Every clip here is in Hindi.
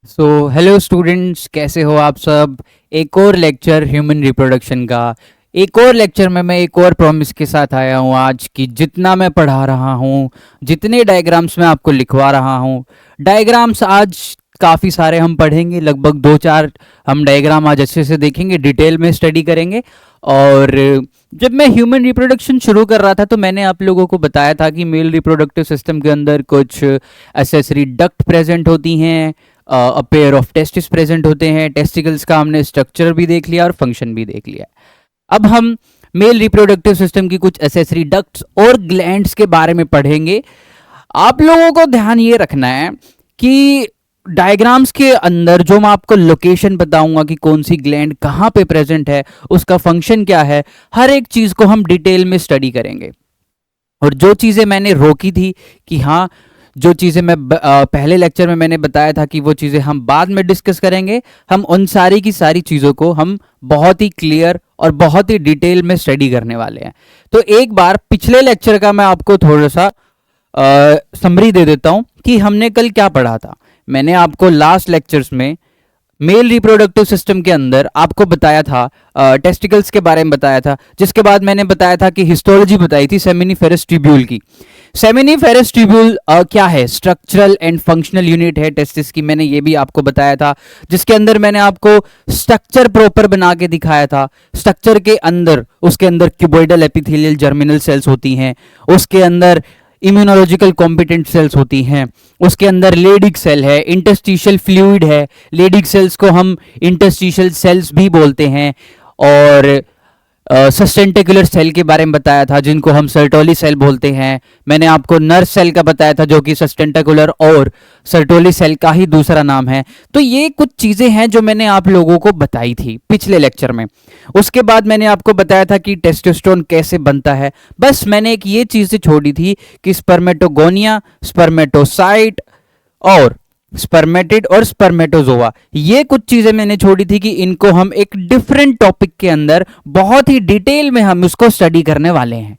हेलो स्टूडेंट्स, कैसे हो आप सब। एक और लेक्चर ह्यूमन रिप्रोडक्शन का, एक और लेक्चर में मैं एक और प्रॉमिस के साथ आया हूँ आज की। जितना मैं पढ़ा रहा हूँ, जितने डायग्राम्स मैं आपको लिखवा रहा हूँ, डायग्राम्स आज काफ़ी सारे हम पढ़ेंगे, लगभग दो चार हम डायग्राम आज अच्छे से देखेंगे, डिटेल में स्टडी करेंगे। और जब मैं ह्यूमन रिप्रोडक्शन शुरू कर रहा था तो मैंने आप लोगों को बताया था कि मेल रिप्रोडक्टिव सिस्टम के अंदर कुछ एसेसरी डक्ट प्रेजेंट होती हैं, a pair of testis present होते हैं। टेस्टिकल्स का हमने स्ट्रक्चर भी देख लिया और फंक्शन भी देख लिया। अब हम मेल रिप्रोडक्टिव सिस्टम की कुछ एसेसरी डक्ट्स और ग्लैंड्स के बारे में पढ़ेंगे। आप लोगों को ध्यान ये रखना है कि डायग्राम्स के अंदर जो मैं आपको लोकेशन बताऊंगा कि कौन सी ग्लैंड कहाँ पे प्रेजेंट है, उसका फंक्शन क्या है, हर एक चीज को हम डिटेल में स्टडी करेंगे। और जो चीज़ें मैंने रोकी थी कि हाँ, जो चीज़ें मैं पहले लेक्चर में मैंने बताया था कि वो चीज़ें हम बाद में डिस्कस करेंगे, हम उन सारी की सारी चीज़ों को हम बहुत ही क्लियर और बहुत ही डिटेल में स्टडी करने वाले हैं। तो एक बार पिछले लेक्चर का मैं आपको थोड़ा सा समरी दे देता हूँ कि हमने कल क्या पढ़ा था। मैंने आपको लास्ट लेक्चर्स में मेल रिप्रोडक्टिव सिस्टम के अंदर आपको बताया था, टेस्टिकल्स के बारे में बताया था, जिसके बाद मैंने बताया था कि हिस्टोलॉजी बताई थी सेमिनिफेरस ट्यूब्यूल की। सेमिनिफेरस ट्यूब्यूल क्या है, स्ट्रक्चरल एंड फंक्शनल यूनिट है टेस्टिस की, मैंने ये भी आपको बताया था। जिसके अंदर मैंने आपको स्ट्रक्चर प्रॉपर बना के दिखाया था। स्ट्रक्चर के अंदर, उसके अंदर क्यूबॉइडल एपिथेलियल जर्मिनल सेल्स होती हैं, उसके अंदर इम्यूनोलॉजिकल कॉम्पिटेंट सेल्स होती हैं, उसके अंदर लेडिक सेल है, इंटरस्टिशियल फ्लूइड है। लेडिक सेल्स को हम इंटरस्टिशियल सेल्स भी बोलते हैं। और सस्टेंटिकुलर सेल के बारे में बताया था, जिनको हम सर्टोली सेल बोलते हैं। मैंने आपको नर्व सेल का बताया था, जो कि सस्टेंटिकुलर और सर्टोली सेल का ही दूसरा नाम है। तो ये कुछ चीज़ें हैं जो मैंने आप लोगों को बताई थी पिछले लेक्चर में। उसके बाद मैंने आपको बताया था कि टेस्टोस्टेरोन कैसे बनता है। बस मैंने एक ये चीज़ें छोड़ी थी कि स्पर्मेटोगोनिया, स्पर्मेटोसाइट और स्पर्मेटिड और स्पर्मेटोजोआ, ये कुछ चीजें मैंने छोड़ी थी कि इनको हम एक डिफरेंट टॉपिक के अंदर बहुत ही डिटेल में हम उसको स्टडी करने वाले हैं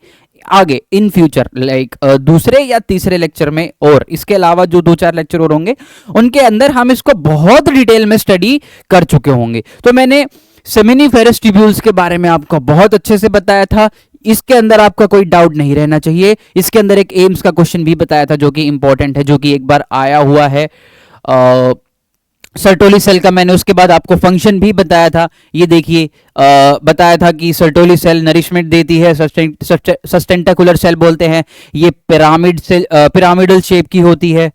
आगे इन फ्यूचर, लाइक दूसरे या तीसरे लेक्चर में। और इसके अलावा जो दो चार लेक्चर और होंगे उनके अंदर हम इसको बहुत डिटेल में स्टडी कर चुके होंगे। तो मैंने सेमिनिफेरस ट्यूब्यूल्स के बारे में आपको बहुत अच्छे से बताया था। इसके अंदर आपका कोई डाउट नहीं रहना चाहिए। इसके अंदर एक एम्स का क्वेश्चन भी बताया था जो कि इंपॉर्टेंट है, जो कि एक बार आया हुआ है। सर्टोली सेल का मैंने उसके बाद आपको फंक्शन भी बताया था। ये देखिए, बताया था कि सर्टोली सेल नरिशमेंट देती है, सस्टेंटाकुलर सेल बोलते हैं। ये पिरामिड सेल, पिरामिडल शेप की होती है।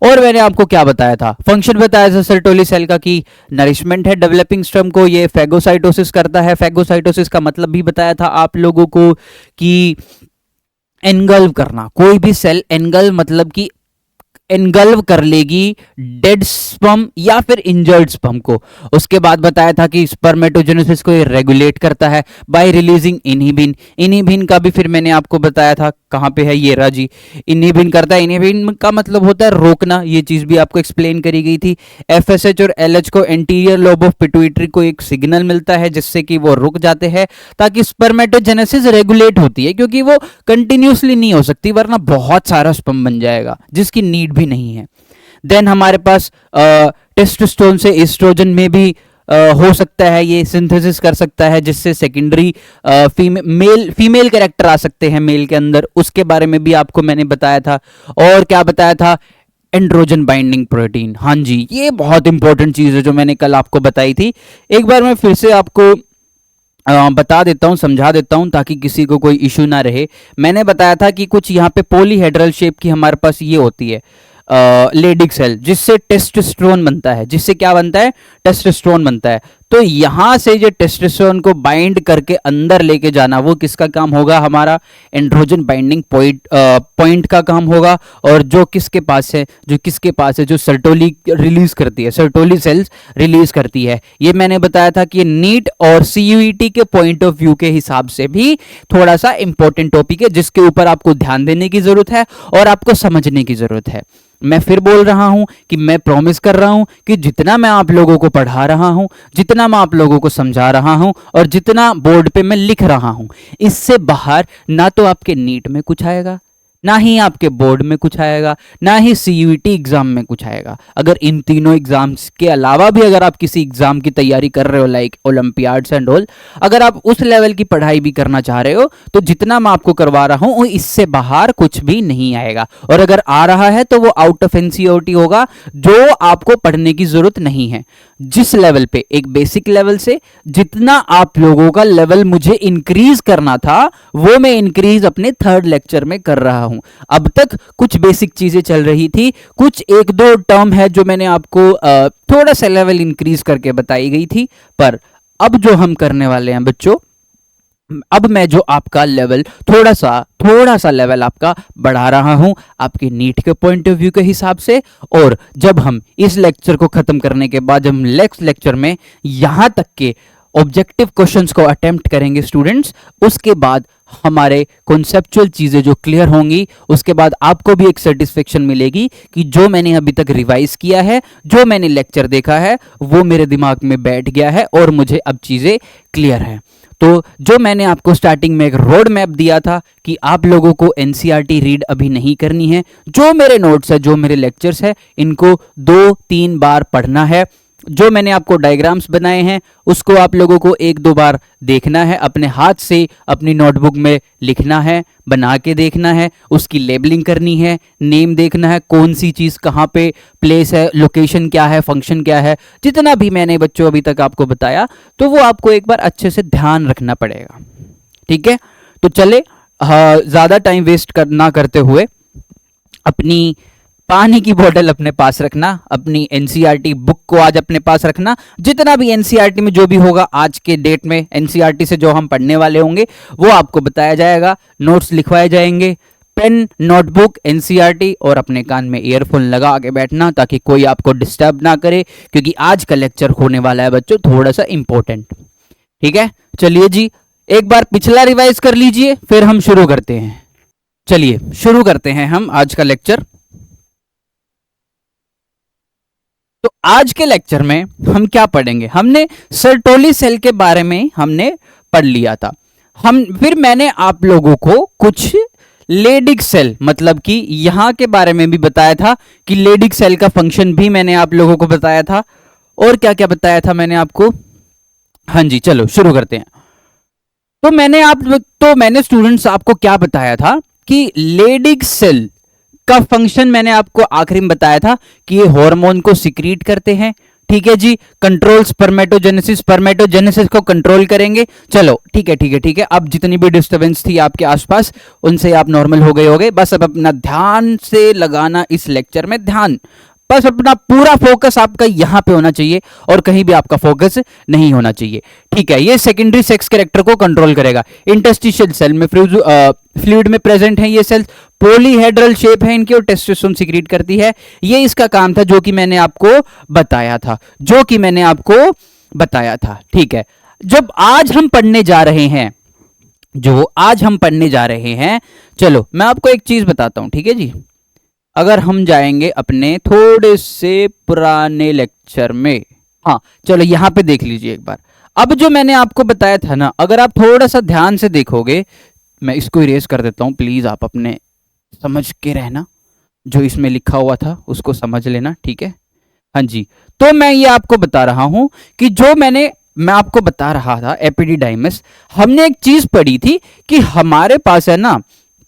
और मैंने आपको क्या बताया था, फंक्शन बताया था सर्टोली सेल का कि नरिशमेंट है डेवलपिंग स्टर्म को, ये फैगोसाइटोसिस करता है। फैगोसाइटोसिस का मतलब भी बताया था आप लोगों को कि एनगल्व करना, कोई भी सेल एनगल्व मतलब कि एनगल्व कर लेगी डेड स्पर्म या फिर इंजर्ड स्पर्म को। उसके बाद बताया था कि स्पर्मेटोजेनेसिस को ये रेगुलेट करता है बाय रिलीजिंग इनहिबिन। इनहिबिन का भी फिर मैंने आपको बताया था, कहाँ पे है ये राजी, इनहिबिन करता है। इनहिबिन का मतलब होता है रोकना, ये चीज भी आपको एक्सप्लेन करी गई थी। एफएसएच और एलएच को, एंटीरियर लोब ऑफ पिट्यूटरी को एक सिग्नल मिलता है जिससे कि वो रुक जाते हैं, ताकि स्पर्मेटोजेनेसिस रेगुलेट होती है, क्योंकि वो कंटिन्यूसली नहीं हो सकती वरना बहुत सारा स्पर्म बन जाएगा जिसकी नीड भी नहीं है। देन हमारे पास टेस्टोस्टेरोन से एस्ट्रोजन में भी हो सकता है, ये सिंथेसिस कर सकता है, जिससे सेकेंडरी फीमेल कैरेक्टर आ सकते हैं मेल के अंदर। उसके बारे में भी आपको मैंने बताया था। और क्या बताया था, एंड्रोजन बाइंडिंग प्रोटीन। हाँ जी, ये बहुत इंपॉर्टेंट चीज है जो मैंने कल आपको बताई थी। एक बार मैं फिर से आपको बता देता हूँ, समझा देता हूँ, ताकि किसी को कोई इशू ना रहे। मैंने बताया था कि कुछ यहाँ पे पॉलीहेड्रल शेप की हमारे पास ये होती है लेडिक सेल, जिससे टेस्टोस्टेरोन बनता है। जिससे क्या बनता है, टेस्टोस्टेरोन बनता है। तो यहां से जो टेस्टोस्टेरोन को बाइंड करके अंदर लेके जाना, वो किसका काम होगा, हमारा एंड्रोजन बाइंडिंग पॉइंट का काम होगा। और जो किसके पास है, जो सर्टोली रिलीज करती है, सर्टोली सेल्स रिलीज करती है। ये मैंने बताया था कि नीट और सीयूईटी के पॉइंट ऑफ व्यू के हिसाब से भी थोड़ा सा इंपॉर्टेंट टॉपिक है, जिसके ऊपर आपको ध्यान देने की जरूरत है और आपको समझने की जरूरत है। मैं फिर बोल रहा हूं कि मैं प्रॉमिस कर रहा हूं कि जितना मैं आप लोगों को पढ़ा रहा हूं, जितना मैं आप लोगों को समझा रहा हूं और जितना बोर्ड पे मैं लिख रहा हूं, इससे बाहर ना तो आपके नीट में कुछ आएगा, ना ही आपके बोर्ड में कुछ आएगा, ना ही सीयूईटी एग्जाम में कुछ आएगा। अगर इन तीनों एग्जाम्स के अलावा भी अगर आप किसी एग्जाम की तैयारी कर रहे हो लाइक ओलंपियाड्स एंड ऑल, अगर आप उस लेवल की पढ़ाई भी करना चाह रहे हो तो जितना मैं आपको करवा रहा हूं इससे बाहर कुछ भी नहीं आएगा। और अगर आ रहा है तो वो आउट ऑफ एनसीईआरटी होगा, जो आपको पढ़ने की जरूरत नहीं है। जिस लेवल पे, एक बेसिक लेवल से जितना आप लोगों का लेवल मुझे इंक्रीज करना था वो मैं इंक्रीज अपने थर्ड लेक्चर में कर रहा हूं। अब तक कुछ बेसिक चीजें चल रही थी, कुछ एक दो टर्म है जो मैंने आपको थोड़ा सा लेवल इंक्रीज करके बताई गई थी, पर अब जो हम करने वाले हैं बच्चों, अब मैं जो आपका लेवल थोड़ा सा लेवल आपका बढ़ा रहा हूं आपके नीट के पॉइंट ऑफ व्यू के हिसाब से। और जब हम इस लेक्चर को खत्म करने के बाद हम नेक्स्ट लेक्चर में यहां तक के ऑब्जेक्टिव क्वेश्चंस को अटेम्प्ट करेंगे स्टूडेंट्स, उसके बाद हमारे कॉन्सेप्चुअल चीजें जो क्लियर होंगी, उसके बाद आपको भी एक सेटिस्फेक्शन मिलेगी कि जो मैंने अभी तक रिवाइज किया है, जो मैंने लेक्चर देखा है, वो मेरे दिमाग में बैठ गया है और मुझे अब चीजें क्लियर हैं। तो जो मैंने आपको स्टार्टिंग में एक रोड मैप दिया था कि आप लोगों को एनसीईआरटी रीड अभी नहीं करनी है, जो मेरे नोट्स है, जो मेरे लेक्चर्स है, इनको 2-3 बार पढ़ना है। जो मैंने आपको डायग्राम्स बनाए हैं उसको आप लोगों को 1-2 बार देखना है, अपने हाथ से अपनी नोटबुक में लिखना है, बना के देखना है, उसकी लेबलिंग करनी है, नेम देखना है, कौन सी चीज़ कहाँ पे प्लेस है, लोकेशन क्या है, फंक्शन क्या है, जितना भी मैंने बच्चों अभी तक आपको बताया, तो वो आपको एक बार अच्छे से ध्यान रखना पड़ेगा। ठीक है, तो चले ज़्यादा टाइम वेस्ट ना करते हुए अपनी पानी की बोतल अपने पास रखना, अपनी एनसीईआरटी बुक को आज अपने पास रखना। जितना भी एनसीईआरटी में जो भी होगा आज के डेट में, एनसीईआरटी से जो हम पढ़ने वाले होंगे वो आपको बताया जाएगा, नोट्स लिखवाए जाएंगे। पेन, नोटबुक, एनसीईआरटी और अपने कान में ईयरफोन लगा के बैठना ताकि कोई आपको डिस्टर्ब ना करे, क्योंकि आज का लेक्चर होने वाला है बच्चों थोड़ा सा इंपॉर्टेंट। ठीक है, चलिए जी, एक बार पिछला रिवाइज कर लीजिए फिर हम शुरू करते हैं। चलिए शुरू करते हैं हम आज का लेक्चर। तो आज के लेक्चर में हम क्या पढ़ेंगे, हमने सर्टोली सेल के बारे में हमने पढ़ लिया था। फिर मैंने आप लोगों को कुछ लेडिक सेल, मतलब कि यहां के बारे में भी बताया था कि लेडिक सेल का फंक्शन भी मैंने आप लोगों को बताया था। और क्या क्या बताया था मैंने आपको, हाँ जी चलो शुरू करते हैं। तो मैंने स्टूडेंट्स आपको क्या बताया था कि लेडिक सेल का फंक्शन मैंने आपको आखिरी में बताया था कि ये हार्मोन को सिक्रीट करते हैं। ठीक है जी, कंट्रोल स्पर्मेटोजेनेसिस को कंट्रोल करेंगे। चलो ठीक है, अब जितनी भी डिस्टरबेंस थी आपके आसपास उनसे आप नॉर्मल हो गए होगे। बस अब अपना ध्यान से लगाना इस लेक्चर में, ध्यान, बस अपना पूरा फोकस आपका यहां पे होना चाहिए और कहीं भी आपका फोकस नहीं होना चाहिए। ठीक है, ये सेकेंडरी सेक्स कैरेक्टर को कंट्रोल करेगा। इंटरस्टिशियल सेल में फ्लूइड में प्रेजेंट है ये सेल्स, पॉलीहेड्रल शेप है इनकी और टेस्टोस्टेरोन सीक्रेट करती है। ये इसका काम था जो कि मैंने आपको बताया था। ठीक है, जब आज हम पढ़ने जा रहे हैं, चलो मैं आपको एक चीज बताता हूं। ठीक है जी, अगर हम जाएंगे अपने थोड़े से पुराने लेक्चर में, हाँ चलो यहां पे देख लीजिए एक बार। अब जो मैंने आपको बताया था ना, अगर आप थोड़ा सा ध्यान से देखोगे, मैं इसको इरेज कर देता हूं प्लीज, आप अपने समझ के रहना, जो इसमें लिखा हुआ था उसको समझ लेना। ठीक है, हाँ जी, तो मैं ये आपको बता रहा हूं कि जो मैं आपको बता रहा था एपिडिडाइमस, हमने एक चीज पढ़ी थी कि हमारे पास है ना,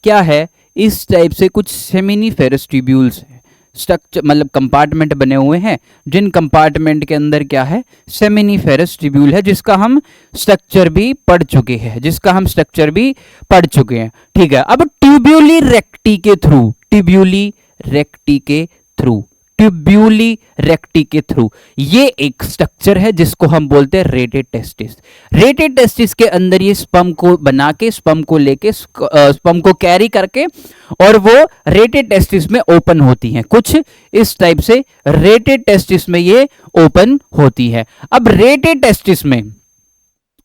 क्या है, इस टाइप से कुछ सेमिनिफेरस ट्यूब्यूल्स हैं, स्ट्रक्चर मतलब कंपार्टमेंट बने हुए हैं, जिन कंपार्टमेंट के अंदर क्या है, सेमिनिफेरस ट्यूब्यूल है, जिसका हम स्ट्रक्चर भी पढ़ चुके हैं। ठीक है, अब ट्यूब्यूली रेक्टी के थ्रू ये एक स्ट्रक्चर है जिसको हम बोलते हैं रेटेड टेस्टिस के अंदर ये स्पर्म को बना के, स्पर्म को कैरी करके और वो रेटेड टेस्टिस में ओपन होती हैं। कुछ इस टाइप से रेटेड टेस्टिस में ये ओपन होती है। अब रेटेड टेस्टिस में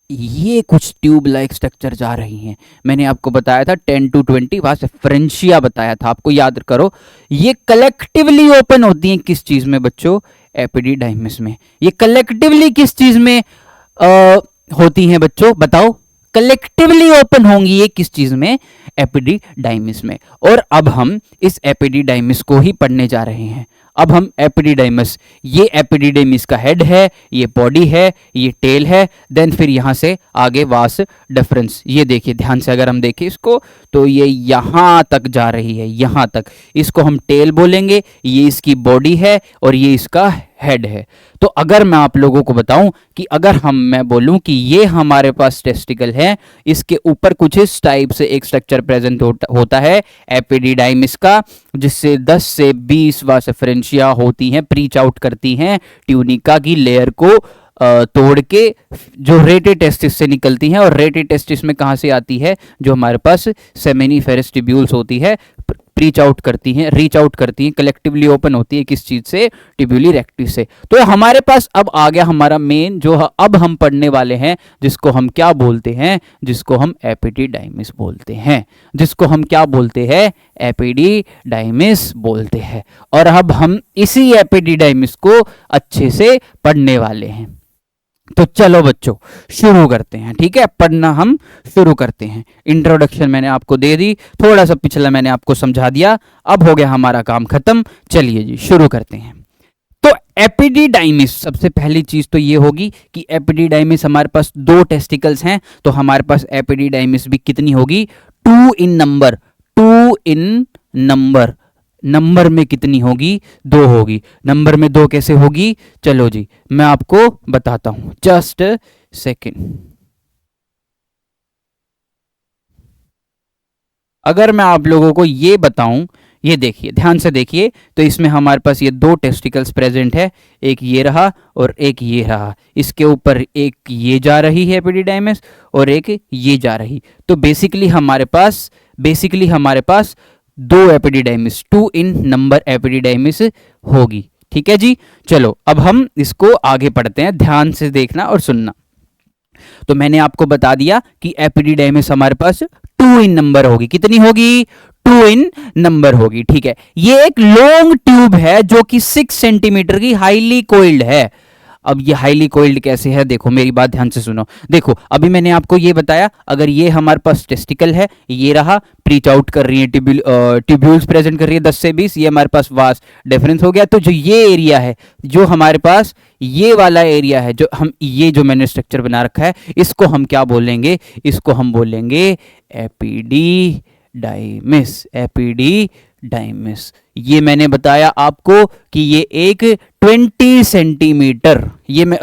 ये कुछ ट्यूब लाइक स्ट्रक्चर जा रही हैं। मैंने आपको बताया था 10 to 20, वहां से फ्रेंशिया बताया था आपको, याद करो। ये कलेक्टिवली ओपन होती हैं किस चीज में बच्चों, एपिडिडाइमिस में। ये कलेक्टिवली किस चीज में होती हैं बच्चों, बताओ, कलेक्टिवली ओपन होंगी ये किस चीज में, एपिडिडाइमिस में। और अब हम इस एपिडिडाइमिस को ही पढ़ने जा रहे हैं। अब हम एपिडिडाइमिस, ये एपिडिडाइमिस का हेड है, ये बॉडी है, ये टेल है, देन फिर यहां से आगे वास डिफरेंस। ये देखिए ध्यान से अगर हम देखें इसको तो ये यहां तक जा रही है, यहां तक, इसको हम टेल बोलेंगे, ये इसकी बॉडी है और ये इसका हेड है। तो अगर मैं आप लोगों को बताऊं कि अगर मैं बोलूं कि ये हमारे पास टेस्टिकल है, इसके ऊपर कुछ इस टाइप से एक स्ट्रक्चर प्रेजेंट होता है एपिडिडाइमिस का, जिससे 10 से 20 वासेफरेंशिया होती हैं, प्रीच आउट करती हैं ट्यूनिका की लेयर को तोड़ के, जो रेटिटेस्टिस से निकलती हैं। और रेटिटेस्टिस में कहाँ से आती है, जो हमारे पास सेमिनिफेरस ट्यूब्यूल्स होती है, रीच आउट करती हैं, रीच आउट करती हैं, कलेक्टिवली ओपन होती है किस चीज से, ट्यूब्यूली रेक्टी से। तो हमारे पास अब आ गया हमारा मेन, जो अब हम पढ़ने वाले हैं, जिसको हम क्या बोलते हैं, जिसको हम एपिडिडाइमिस बोलते हैं, जिसको हम क्या बोलते हैं, एपिडिडाइमिस बोलते हैं। और अब हम इसी एपिडिडाइमिस को अच्छे से पढ़ने वाले हैं। तो चलो बच्चों शुरू करते हैं, ठीक है, पढ़ना हम शुरू करते हैं। इंट्रोडक्शन मैंने आपको दे दी, थोड़ा सा पिछला मैंने आपको समझा दिया, अब हो गया हमारा काम खत्म। चलिए जी शुरू करते हैं। तो एपिडिडाइमिस, सबसे पहली चीज तो ये होगी कि एपिडिडाइमिस हमारे पास 2 टेस्टिकल्स हैं, तो हमारे पास एपिडिडाइमिस भी कितनी होगी, 2 इन नंबर, 2 इन नंबर, नंबर में कितनी होगी, 2 होगी। नंबर में 2 कैसे होगी, चलो जी मैं आपको बताता हूं, जस्ट सेकेंड। अगर मैं आप लोगों को ये बताऊं, ये देखिए ध्यान से देखिए, तो इसमें हमारे पास ये 2 टेस्टिकल्स प्रेजेंट है, एक ये रहा और एक ये रहा। इसके ऊपर एक ये जा रही है एपिडिडाइमिस और एक ये जा रही। तो बेसिकली हमारे पास 2 एपिडिडाइमिस, 2 इन नंबर एपिडिडाइमिस होगी, ठीक है जी। चलो अब हम इसको आगे पढ़ते हैं, ध्यान से देखना और सुनना। तो मैंने आपको बता दिया कि एपिडिडाइमिस हमारे पास 2 इन नंबर होगी, कितनी होगी, 2 इन नंबर होगी, ठीक है। ये एक लॉन्ग ट्यूब है जो कि 6 सेंटीमीटर की, हाईली कोइल्ड है। अब ये हाईली कोइल्ड कैसे है, देखो मेरी बात ध्यान से सुनो। देखो अभी मैंने आपको ये बताया, अगर ये हमारे पास टेस्टिकल है, ये रहा, प्रीच आउट कर रही है, ट्यूब्यूल्स प्रेजेंट कर रही है 10 से 20, ये हमारे पास वास डिफरेंस हो गया। तो जो ये एरिया है, जो हमारे पास ये वाला एरिया है, जो हम ये जो मैंने स्ट्रक्चर बना रखा है, इसको हम क्या बोलेंगे, इसको हम बोलेंगे एपिडिडाइमिस, एपिडिडाइमिस। ये मैंने बताया आपको कि ये एक 20 सेंटीमीटर, ये मैं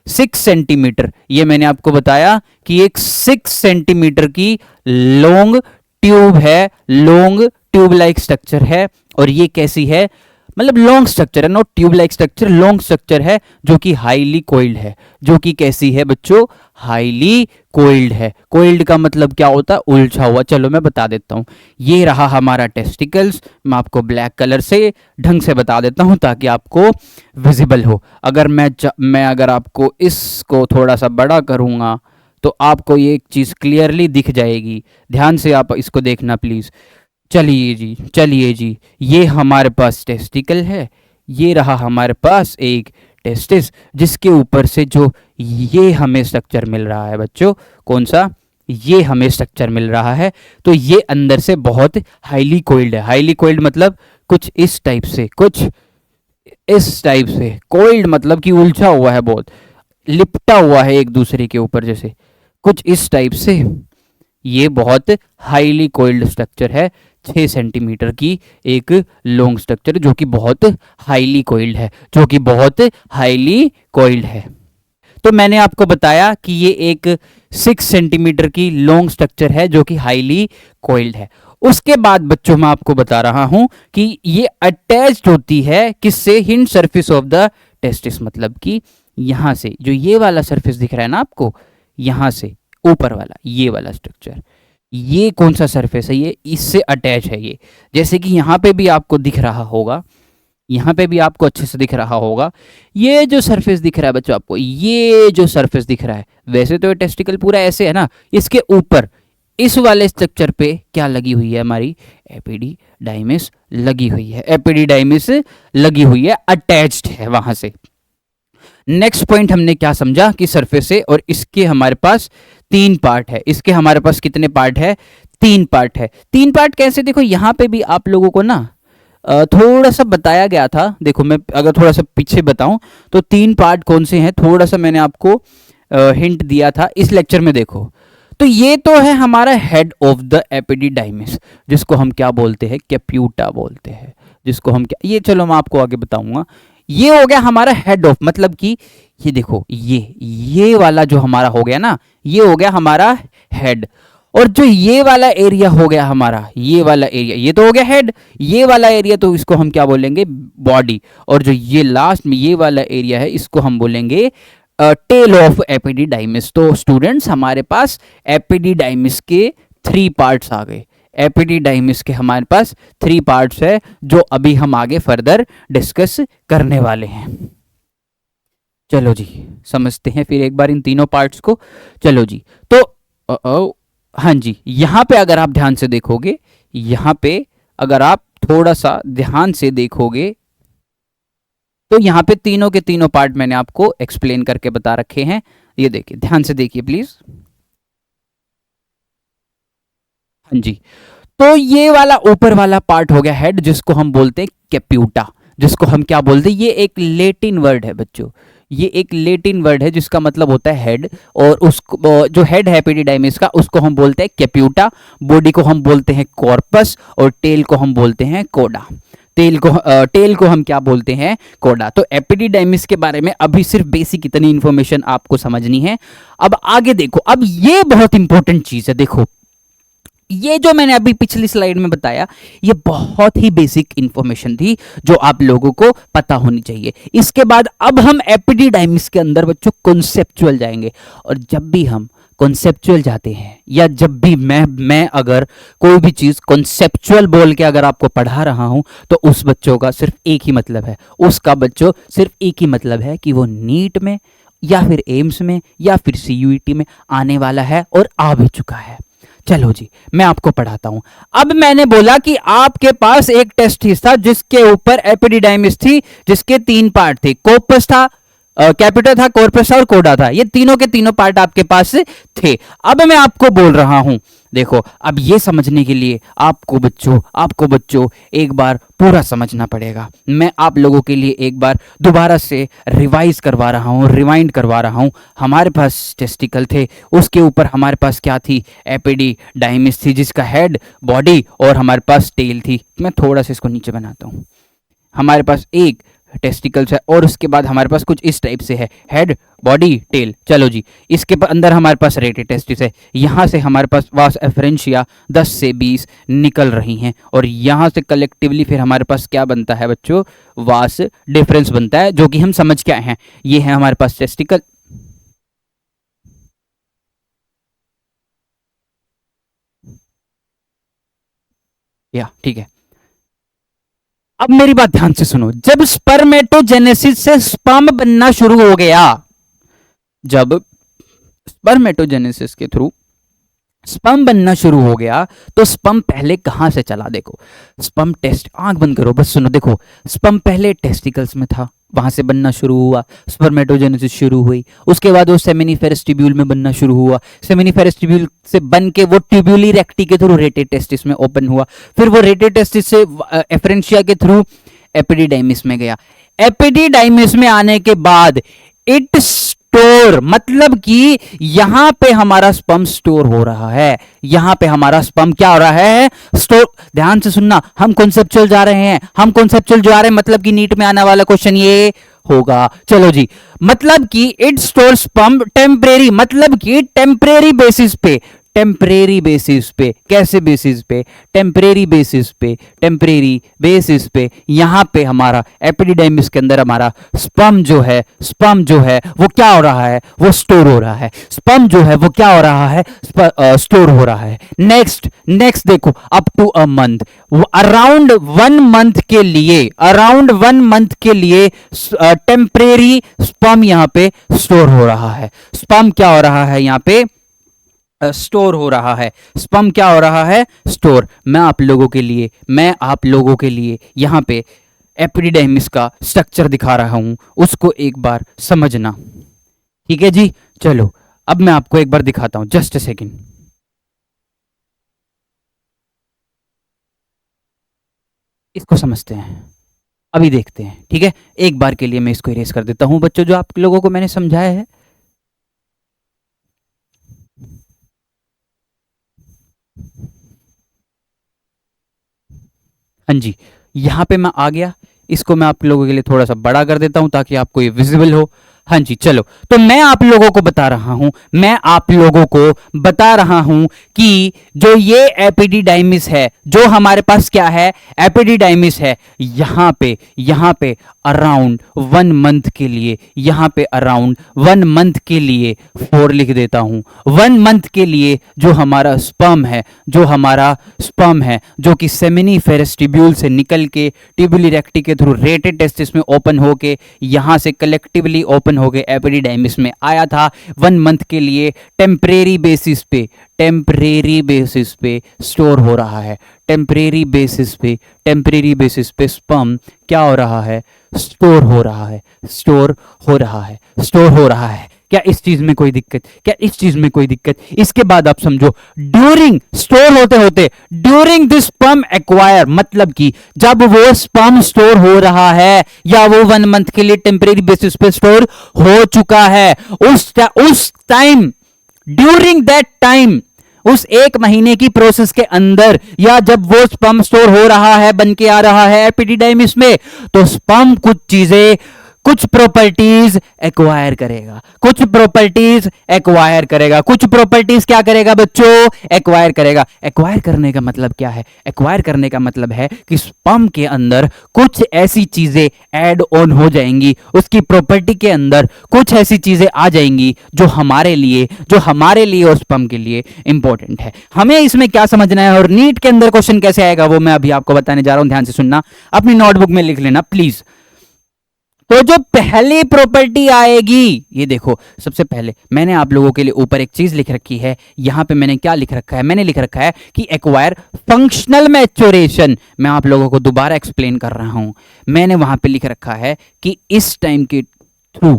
6 सेंटीमीटर, ये मैंने आपको बताया कि एक 6 सेंटीमीटर की लॉन्ग ट्यूब है, लॉन्ग ट्यूब लाइक स्ट्रक्चर है। और ये कैसी है, मतलब लॉन्ग स्ट्रक्चर है, not tube like structure, long structure है, जो कि हाईली कोइल्ड है। जो कि कैसी है बच्चों, हाईली कोइल्ड है। कोइल्ड का मतलब क्या होता है, उलझा हुआ। चलो मैं बता देता हूं, ये रहा हमारा टेस्टिकल्स, मैं आपको ब्लैक कलर से ढंग से बता देता हूं ताकि आपको विजिबल हो। अगर मैं अगर आपको इसको थोड़ा सा बड़ा करूंगा तो आपको ये एक चीज क्लियरली दिख जाएगी, ध्यान से आप इसको देखना प्लीज। चलिए जी, ये हमारे पास टेस्टिकल है, ये रहा हमारे पास एक टेस्टिस, जिसके ऊपर से जो ये हमें स्ट्रक्चर मिल रहा है बच्चों, कौन सा, ये हमें स्ट्रक्चर मिल रहा है। तो ये अंदर से बहुत हाईली कोइल्ड है। हाईली कोइल्ड मतलब कुछ इस टाइप से, कुछ इस टाइप से। कोइल्ड मतलब कि उलझा हुआ है, बहुत लिपटा हुआ है एक दूसरे के ऊपर, जैसे कुछ इस टाइप से। ये बहुत हाईली कोइल्ड स्ट्रक्चर है, 6 सेंटीमीटर की एक लॉन्ग स्ट्रक्चर, जो कि बहुत हाईली कोइल्ड है, जो कि बहुत हाईली कोइल्ड है। तो मैंने आपको बताया कि ये एक 6 सेंटीमीटर की लॉन्ग स्ट्रक्चर है, जो कि हाईली कोइल्ड है। उसके बाद बच्चों मैं आपको बता रहा हूं कि ये अटैच्ड होती है किससे, hind surface of the testis, मतलब कि यहां से जो ये वाला सरफेस दिख रहा है ना आपको, यहां से ऊपर वाला ये वाला स्ट्रक्चर, ये कौन सा सरफेस है, ये इससे अटैच है। ये जैसे कि यहाँ पे भी आपको दिख रहा होगा, यहाँ पे भी आपको अच्छे से दिख रहा होगा, ये जो सरफेस दिख रहा है बच्चों आपको, ये जो सरफेस दिख रहा है, वैसे तो ये टेस्टिकल पूरा ऐसे है ना, इसके ऊपर इस वाले स्ट्रक्चर पे क्या लगी हुई है, हमारी एपिडिडाइमिस लगी हुई है, एपिडिडाइमिस लगी हुई है, अटैच्ड है वहां से। नेक्स्ट पॉइंट हमने क्या समझा कि सरफेस है और इसके हमारे पास 3 पार्ट है। इसके हमारे पास कितने पार्ट है? 3 पार्ट है। 3 पार्ट कैसे? देखो यहाँ पे भी आप लोगों को ना थोड़ा सा बताया गया था। देखो मैं अगर थोड़ा सा पीछे बताऊं तो 3 पार्ट कौन से हैं, थोड़ा सा मैंने आपको हिंट दिया था इस लेक्चर में। देखो तो ये तो है हमारा हेड ऑफ द एपिडिडाइमिस, जिसको हम क्या बोलते हैं? कैप्यूटा बोलते हैं। जिसको हम क्या, ये चलो मैं आपको आगे बताऊंगा। ये हो गया हमारा हेड ऑफ, मतलब कि ये देखो ये वाला जो हमारा हो गया ना, ये हो गया हमारा हेड। और जो ये वाला एरिया हो गया हमारा, ये वाला एरिया, ये तो हो गया हेड। ये वाला एरिया तो इसको हम क्या बोलेंगे? बॉडी। और जो ये लास्ट में ये वाला एरिया है, इसको हम बोलेंगे टेल ऑफ एपिडिडाइमिस। तो स्टूडेंट्स हमारे पास एपिडिडाइमिस के 3 पार्ट्स आ गए। एपिडिडाइमिस के हमारे पास 3 पार्ट्स है, जो अभी हम आगे फर्दर डिस्कस करने वाले हैं। चलो जी समझते हैं फिर एक बार इन तीनों पार्ट्स को। चलो जी, तो हाँ जी, यहाँ पे अगर आप ध्यान से देखोगे, यहाँ पे अगर आप थोड़ा सा ध्यान से देखोगे तो यहाँ पे तीनों के तीनों पार्ट मैंने आपको एक्सप्लेन करके बता रखे हैं। ये देखिए, ध्यान से देखिए प्लीज। हाँ जी, तो ये वाला ऊपर वाला पार्ट हो गया हेड, जिसको हम बोलते हैं कैप्यूटा। जिसको हम क्या बोलते हैं? ये एक लेटिन वर्ड है बच्चों, ये एक लेटिन वर्ड है जिसका मतलब होता है हेड। और उसको जो हेड है एपिडिडाइमिस का, उसको हम बोलते हैं कैप्यूटा। बॉडी को हम बोलते हैं कॉर्पस और टेल को हम बोलते हैं कोडा। टेल को हम क्या बोलते हैं? कोडा। तो एपिडिडाइमिस के बारे में अभी सिर्फ बेसिक इतनी इंफॉर्मेशन आपको समझनी है। अब आगे देखो, अब ये बहुत इंपॉर्टेंट चीज है। देखो ये जो मैंने अभी पिछली स्लाइड में बताया, ये बहुत ही बेसिक इंफॉर्मेशन थी जो आप लोगों को पता होनी चाहिए। इसके बाद अब हम एपिडिडाइमिस के अंदर बच्चों कॉन्सेप्चुअल जाएंगे। और जब भी हम कॉन्सेप्चुअल जाते हैं, या जब भी मैं अगर कोई भी चीज कॉन्सेप्चुअल बोल के अगर आपको पढ़ा रहा हूं, तो उस बच्चों का सिर्फ एक ही मतलब है, उसका बच्चों सिर्फ एक ही मतलब है कि वो नीट में या फिर एम्स में या फिर सीयूईटी में आने वाला है और आ भी चुका है। चलो जी मैं आपको पढ़ाता हूं। अब मैंने बोला कि आपके पास एक टेस्ट था जिसके ऊपर एपिडिडाइमिस थी, जिसके 3 पार्ट थे। कोपस था, कैपिटल था, कॉर्पस था और कोडा था। ये तीनों के तीनों पार्ट आपके पास थे। अब मैं आपको बोल रहा हूं, देखो अब ये समझने के लिए आपको बच्चों एक बार पूरा समझना पड़ेगा। मैं आप लोगों के लिए एक बार दोबारा से रिवाइज करवा रहा हूं, रिवाइंड करवा रहा हूं। हमारे पास टेस्टिकल थे, उसके ऊपर हमारे पास क्या थी? एपिडिडाइमिस थी, जिसका हेड, बॉडी और हमारे पास टेल थी। मैं थोड़ा सा इसको नीचे बनाता हूं। हमारे पास एक टेस्टिकल्स है और उसके बाद हमारे पास कुछ इस टाइप से है, हेड, बॉडी, टेल। चलो जी, इसके अंदर हमारे पास रेटेड टेस्टिस है। यहाँ से हमारे पास वास एफरेंशिया 10 से 20 निकल रही हैं और यहाँ से कलेक्टिवली फिर हमारे पास क्या बनता है बच्चों? वास डिफरेंस बनता है, जो कि हम समझ के आए हैं। ये है हमारे पास टेस्टिकल। या ठीक है, अब मेरी बात ध्यान से सुनो। जब स्पर्मेटोजेनेसिस से स्पर्म बनना शुरू हो गया, जब स्पर्मेटोजेनेसिस के थ्रू स्पर्म बनना शुरू हो गया, तो स्पर्म पहले कहां से चला? देखो स्पर्म टेस्ट, आंख बंद करो बस सुनो। देखो स्पर्म पहले टेस्टिकल्स में था, वहां से बनना शुरू हुआ, स्पर्मेटोजेनेसिस शुरू हुई। उसके बाद वो सेमिनिफेरस ट्यूब्यूल में बनना शुरू हुआ, सेमिनिफेरस ट्यूब्यूल से बन के वो ट्यूब्यूली रेक्टी के थ्रू रेटेड टेस्टिस में ओपन हुआ, फिर वो रेटेड टेस्टिस से एफरेंशिया के थ्रू एपिडिडाइमिस में गया। एपिडिडाइमिस में आने के बाद इट स्टोर, मतलब कि यहां पे हमारा स्पर्म स्टोर हो रहा है। यहां पे हमारा स्पर्म क्या हो रहा है? स्टोर। ध्यान से सुनना, हम कॉन्सेप्चुअल जा रहे हैं, हम कॉन्सेप्चुअल जा रहे हैं, मतलब कि नीट में आने वाला क्वेश्चन ये होगा। चलो जी, मतलब कि इट स्टोर स्पर्म टेम्परेरी, मतलब कि टेम्परेरी बेसिस पे, टेम्परेरी बेसिस पे। कैसे बेसिस पे? टेम्परेरी बेसिस पे, टेम्परेरी बेसिस पे यहां पे हमारा एपिडिडाइमिस के अंदर हमारा स्पर्म जो है वो क्या हो रहा है? वो स्टोर हो रहा है। स्पर्म जो है वो क्या हो रहा है? स्टोर हो रहा है। नेक्स्ट देखो, up to a month, around 1 month के लिए, अराउंड 1 मंथ के लिए टेम्परेरी स्पर्म यहां पे स्टोर हो रहा है। स्पर्म क्या हो रहा है? यहां पे स्टोर हो रहा है। स्पर्म क्या हो रहा है? स्टोर। मैं आप लोगों के लिए यहाँ पे एपिडिडाइमिस का स्ट्रक्चर दिखा रहा हूं, उसको एक बार समझना। ठीक है जी, चलो अब मैं आपको एक बार दिखाता हूं, जस्ट अ सेकेंड। इसको समझते हैं, अभी देखते हैं। ठीक है, एक बार के लिए मैं इसको इरेज कर देता हूं बच्चों, जो आप लोगों को मैंने समझाया है। हाँ जी, यहाँ पे मैं आ गया, इसको मैं आप लोगों के लिए थोड़ा सा बड़ा कर देता हूं ताकि आपको ये विजिबल हो। हाँ जी, चलो, तो मैं आप लोगों को बता रहा हूं, मैं आप लोगों को बता रहा हूं कि जो ये एपिडिडाइमिस है, जो हमारे पास क्या है, एपिडिडाइमिस है, यहाँ पे अराउंड 1 मंथ के लिए, यहाँ पे अराउंड 1 मंथ के लिए 4 लिख देता हूं। 1 मंथ के लिए जो हमारा स्पर्म है, जो कि सेमिनिफेरस ट्यूब्यूल से निकल के ट्यूबुली रेक्टी के थ्रू रेटेड टेस्टिस में ओपन होके यहाँ से कलेक्टिवली ओपन होके एपिडिडाइमिस में आया था, 1 मंथ के लिए टेम्परेरी बेसिस पे स्टोर हो रहा है। टेम्परेरी बेसिस पे स्पर्म क्या हो रहा है, स्टोर हो रहा है। क्या इस चीज में कोई दिक्कत? इसके बाद आप समझो, ड्यूरिंग स्टोर होते ड्यूरिंग दिस स्पर्म एक्वायर, मतलब कि जब वो स्पर्म स्टोर हो रहा है या वो 1 मंथ के लिए टेम्परेरी बेसिस पे स्टोर हो चुका है, उस टाइम, ड्यूरिंग दैट टाइम, उस 1 महीने की प्रोसेस के अंदर, या जब वो स्पर्म स्टोर हो रहा है, बन के आ रहा है एपिडिडाइमिस में, तो स्पर्म कुछ प्रॉपर्टीज एक्वायर करेगा। कुछ प्रॉपर्टीज क्या करेगा बच्चों? एक्वायर करेगा। एक्वायर करने का मतलब क्या है? एक्वायर करने का मतलब है कि स्पर्म के अंदर कुछ ऐसी चीजें ऐड ऑन हो जाएंगी, उसकी प्रॉपर्टी के अंदर कुछ ऐसी चीजें आ जाएंगी जो हमारे लिए और स्पर्म के लिए इंपॉर्टेंट है। हमें इसमें क्या समझना है और नीट के अंदर क्वेश्चन कैसे आएगा वो मैं अभी आपको बताने जा रहा हूं, ध्यान से सुनना, अपनी नोटबुक में लिख लेना प्लीज। तो जो पहली प्रॉपर्टी आएगी, ये देखो, सबसे पहले मैंने आप लोगों के लिए ऊपर एक चीज लिख रखी है, यहां पे मैंने क्या लिख रखा है? मैंने लिख रखा है कि एक्वायर फंक्शनल मैच्योरेशन। मैं आप लोगों को दोबारा एक्सप्लेन कर रहा हूं, मैंने वहां पे लिख रखा है कि इस टाइम के थ्रू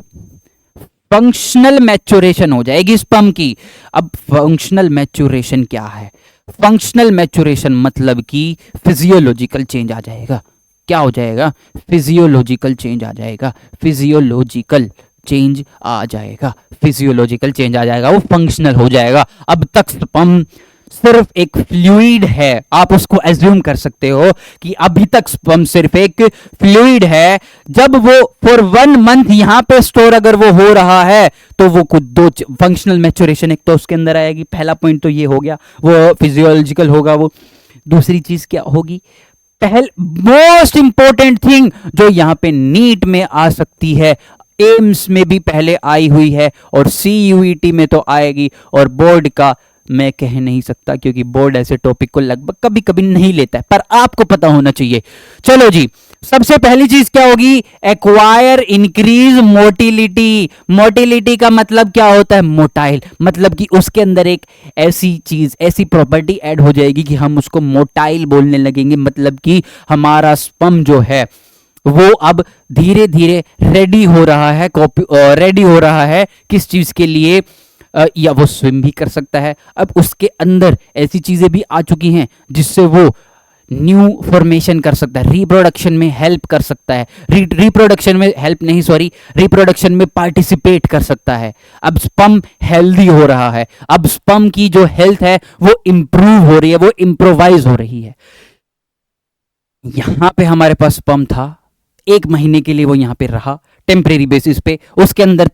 फंक्शनल मैच्योरेशन हो जाएगी स्पर्म की। अब फंक्शनल मैच्योरेशन क्या है? फंक्शनल मैच्योरेशन मतलब कि फिजियोलॉजिकल चेंज आ जाएगा। क्या हो जाएगा? फिजियोलॉजिकल चेंज आ जाएगा। वो फंक्शनल हो जाएगा। अब तक स्पर्म सिर्फ एक फ्लूइड है, आप उसको एज्यूम कर सकते हो कि अभी तक स्पर्म सिर्फ एक फ्लूइड है। जब वो फॉर 1 मंथ यहां पे स्टोर अगर वो हो रहा है, तो वो कुछ दो फंक्शनल मैच्योरेशन एक तो उसके अंदर आएगी। पहला पॉइंट तो ये हो गया, वो फिजियोलॉजिकल होगा। वो दूसरी चीज क्या होगी? मोस्ट इंपॉर्टेंट थिंग जो यहां पे नीट में आ सकती है, एम्स में भी पहले आई हुई है और सीयूईटी में तो आएगी, और बोर्ड का मैं कह नहीं सकता क्योंकि बोर्ड ऐसे टॉपिक को लगभग कभी कभी नहीं लेता है, पर आपको पता होना चाहिए। चलो जी, सबसे पहली चीज क्या होगी? Acquire increase motility. मोटिलिटी का मतलब क्या होता है? मोटाइल, मतलब कि उसके अंदर एक ऐसी चीज, ऐसी प्रॉपर्टी ऐड हो जाएगी कि हम उसको मोटाइल बोलने लगेंगे। मतलब कि हमारा स्पर्म जो है वो अब धीरे धीरे रेडी हो रहा है किस चीज के लिए? या वो स्विम भी कर सकता है। अब उसके अंदर ऐसी चीजें भी आ चुकी हैं जिससे वो न्यू फॉर्मेशन कर सकता है, रिप्रोडक्शन में हेल्प कर सकता है, रिप्रोडक्शन में पार्टिसिपेट कर सकता है। अब स्पर्म हेल्दी हो रहा है, अब स्पर्म की जो हेल्थ है वो इंप्रूव हो रही है, वो इंप्रोवाइज हो रही है। यहां पे हमारे पास स्पर्म था, 1 महीने के लिए वो यहां पे रहा टेम्परेरी बेसिस पे, उसके अंदर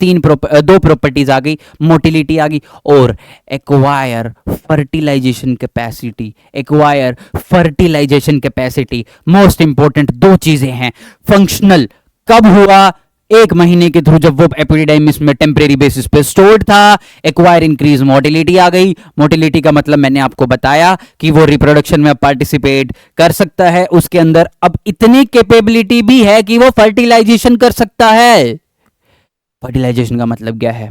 दो प्रॉपर्टीज आ गई, मोटिलिटी आ गई और acquire fertilization capacity. Most important 2 चीजें हैं। फंक्शनल कब हुआ? 1 महीने के थ्रू, जब वो एपिडिडाइमिस में टेम्परेरी बेसिस पे स्टोर्ड था। एक्वायर इंक्रीज मोटिलिटी आ गई। मोटिलिटी का मतलब मैंने आपको बताया कि वो रिप्रोडक्शन में पार्टिसिपेट कर सकता है, उसके अंदर अब इतनी कैपेबिलिटी भी है कि वो फर्टिलाइजेशन कर सकता है। फर्टिलाइजेशन का मतलब क्या है?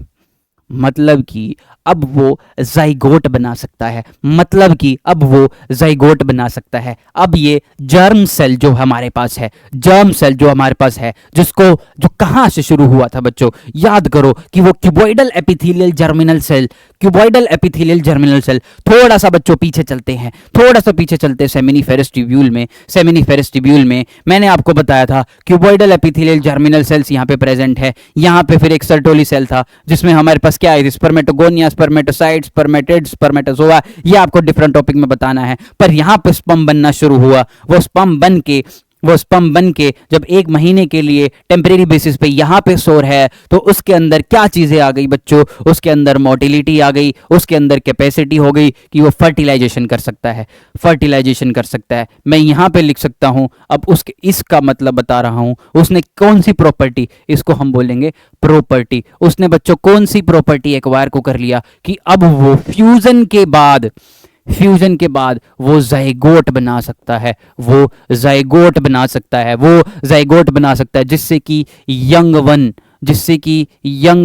मतलब कि अब वो जाइगोट बना सकता है, मतलब कि अब वो जाइगोट बना सकता है। अब ये जर्म सेल जो हमारे पास है, जर्म सेल जो हमारे पास है, जिसको जो कहाँ से शुरू हुआ था बच्चों, याद करो कि वो cuboidal epithelial germinal cell, cuboidal epithelial germinal cell. थोड़ा सा बच्चों पीछे चलते हैं, थोड़ा सा पीछे चलते हैं सेमिनिफेरस ट्यूब्यूल में। सेमिनिफेरस ट्यूब्यूल में मैंने आपको बताया था क्यूबॉइडल एपिथेलियल जर्मिनल सेल्स यहाँ पे प्रेजेंट है। यहाँ पे फिर एक सर्टोली सेल था जिसमें हमारे पास क्या है, स्पर्मेटोगोनिया, स्पर्मेटोसाइट, स्पर्मेटिड, स्पर्मेटोजोआ। ये आपको डिफरेंट टॉपिक में बताना है। पर यहाँ पे स्पर्म बनना शुरू हुआ। वो स्पर्म बन के जब 1 महीने के लिए टेम्परेरी बेसिस पे यहाँ पे सोर है, तो उसके अंदर क्या चीजें आ गई बच्चों, उसके अंदर मोटिलिटी आ गई, उसके अंदर कैपेसिटी हो गई कि वो फर्टिलाइजेशन कर सकता है, फर्टिलाइजेशन कर सकता है। मैं यहाँ पे लिख सकता हूँ। अब उसके इसका मतलब बता रहा हूँ, उसने कौन सी प्रॉपर्टी, इसको हम बोलेंगे प्रॉपर्टी। उसने बच्चों कौन सी प्रॉपर्टी एक्वायर को कर लिया कि अब वो फ्यूजन के बाद वो जाइगोट बना सकता है, वो जाइगोट बना सकता है, वो जाइगोट बना सकता है, जिससे कि यंग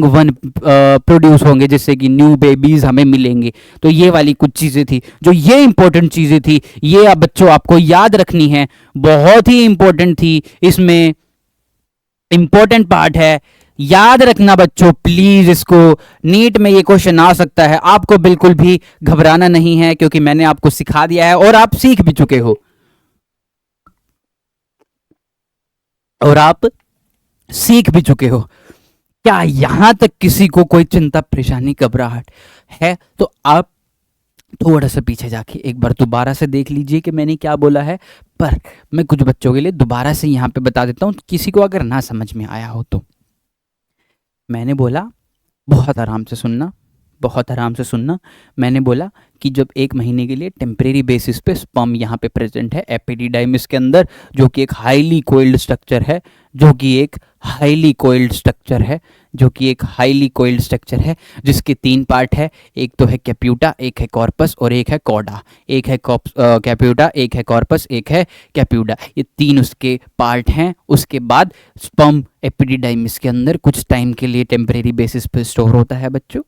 वन प्रोड्यूस होंगे, जिससे कि न्यू बेबीज हमें मिलेंगे। तो ये वाली कुछ चीज़ें थी, जो ये इंपॉर्टेंट चीज़ें थी, ये अब बच्चों आपको याद रखनी है, बहुत ही इंपॉर्टेंट थी। इसमें इंपॉर्टेंट पार्ट है, याद रखना बच्चों प्लीज। इसको नीट में ये क्वेश्चन आ सकता है, आपको बिल्कुल भी घबराना नहीं है, क्योंकि मैंने आपको सिखा दिया है और आप सीख भी चुके हो, और आप सीख भी चुके हो। क्या यहां तक किसी को कोई चिंता, परेशानी, घबराहट है? तो आप थोड़ा सा पीछे जाके एक बार दोबारा से देख लीजिए कि मैंने क्या बोला है। पर मैं कुछ बच्चों के लिए दोबारा से यहां पे बता देता हूं, किसी को अगर ना समझ में आया हो तो। मैंने बोला, बहुत आराम से सुनना, बहुत आराम से सुनना। मैंने बोला कि जब 1 महीने के लिए टेम्परेरी बेसिस पे स्पर्म यहाँ पे प्रेजेंट है एपिडिडाइमिस के अंदर, जो कि एक हाईली कोइल्ड स्ट्रक्चर है, जो कि एक हाईली कोइल्ड स्ट्रक्चर है, जो कि एक हाईली कोइल्ड स्ट्रक्चर है, जिसके 3 पार्ट है। एक तो है कैप्यूटा, एक है कॉर्पस और एक है कॉडा। एक है कैप्यूटा, एक है कॉर्पस, एक है कैप्यूटा, ये 3 उसके पार्ट हैं। उसके बाद स्पर्म एपिडिडाइमिस के अंदर कुछ टाइम के लिए टेम्परेरी बेसिस पे स्टोर होता है बच्चों,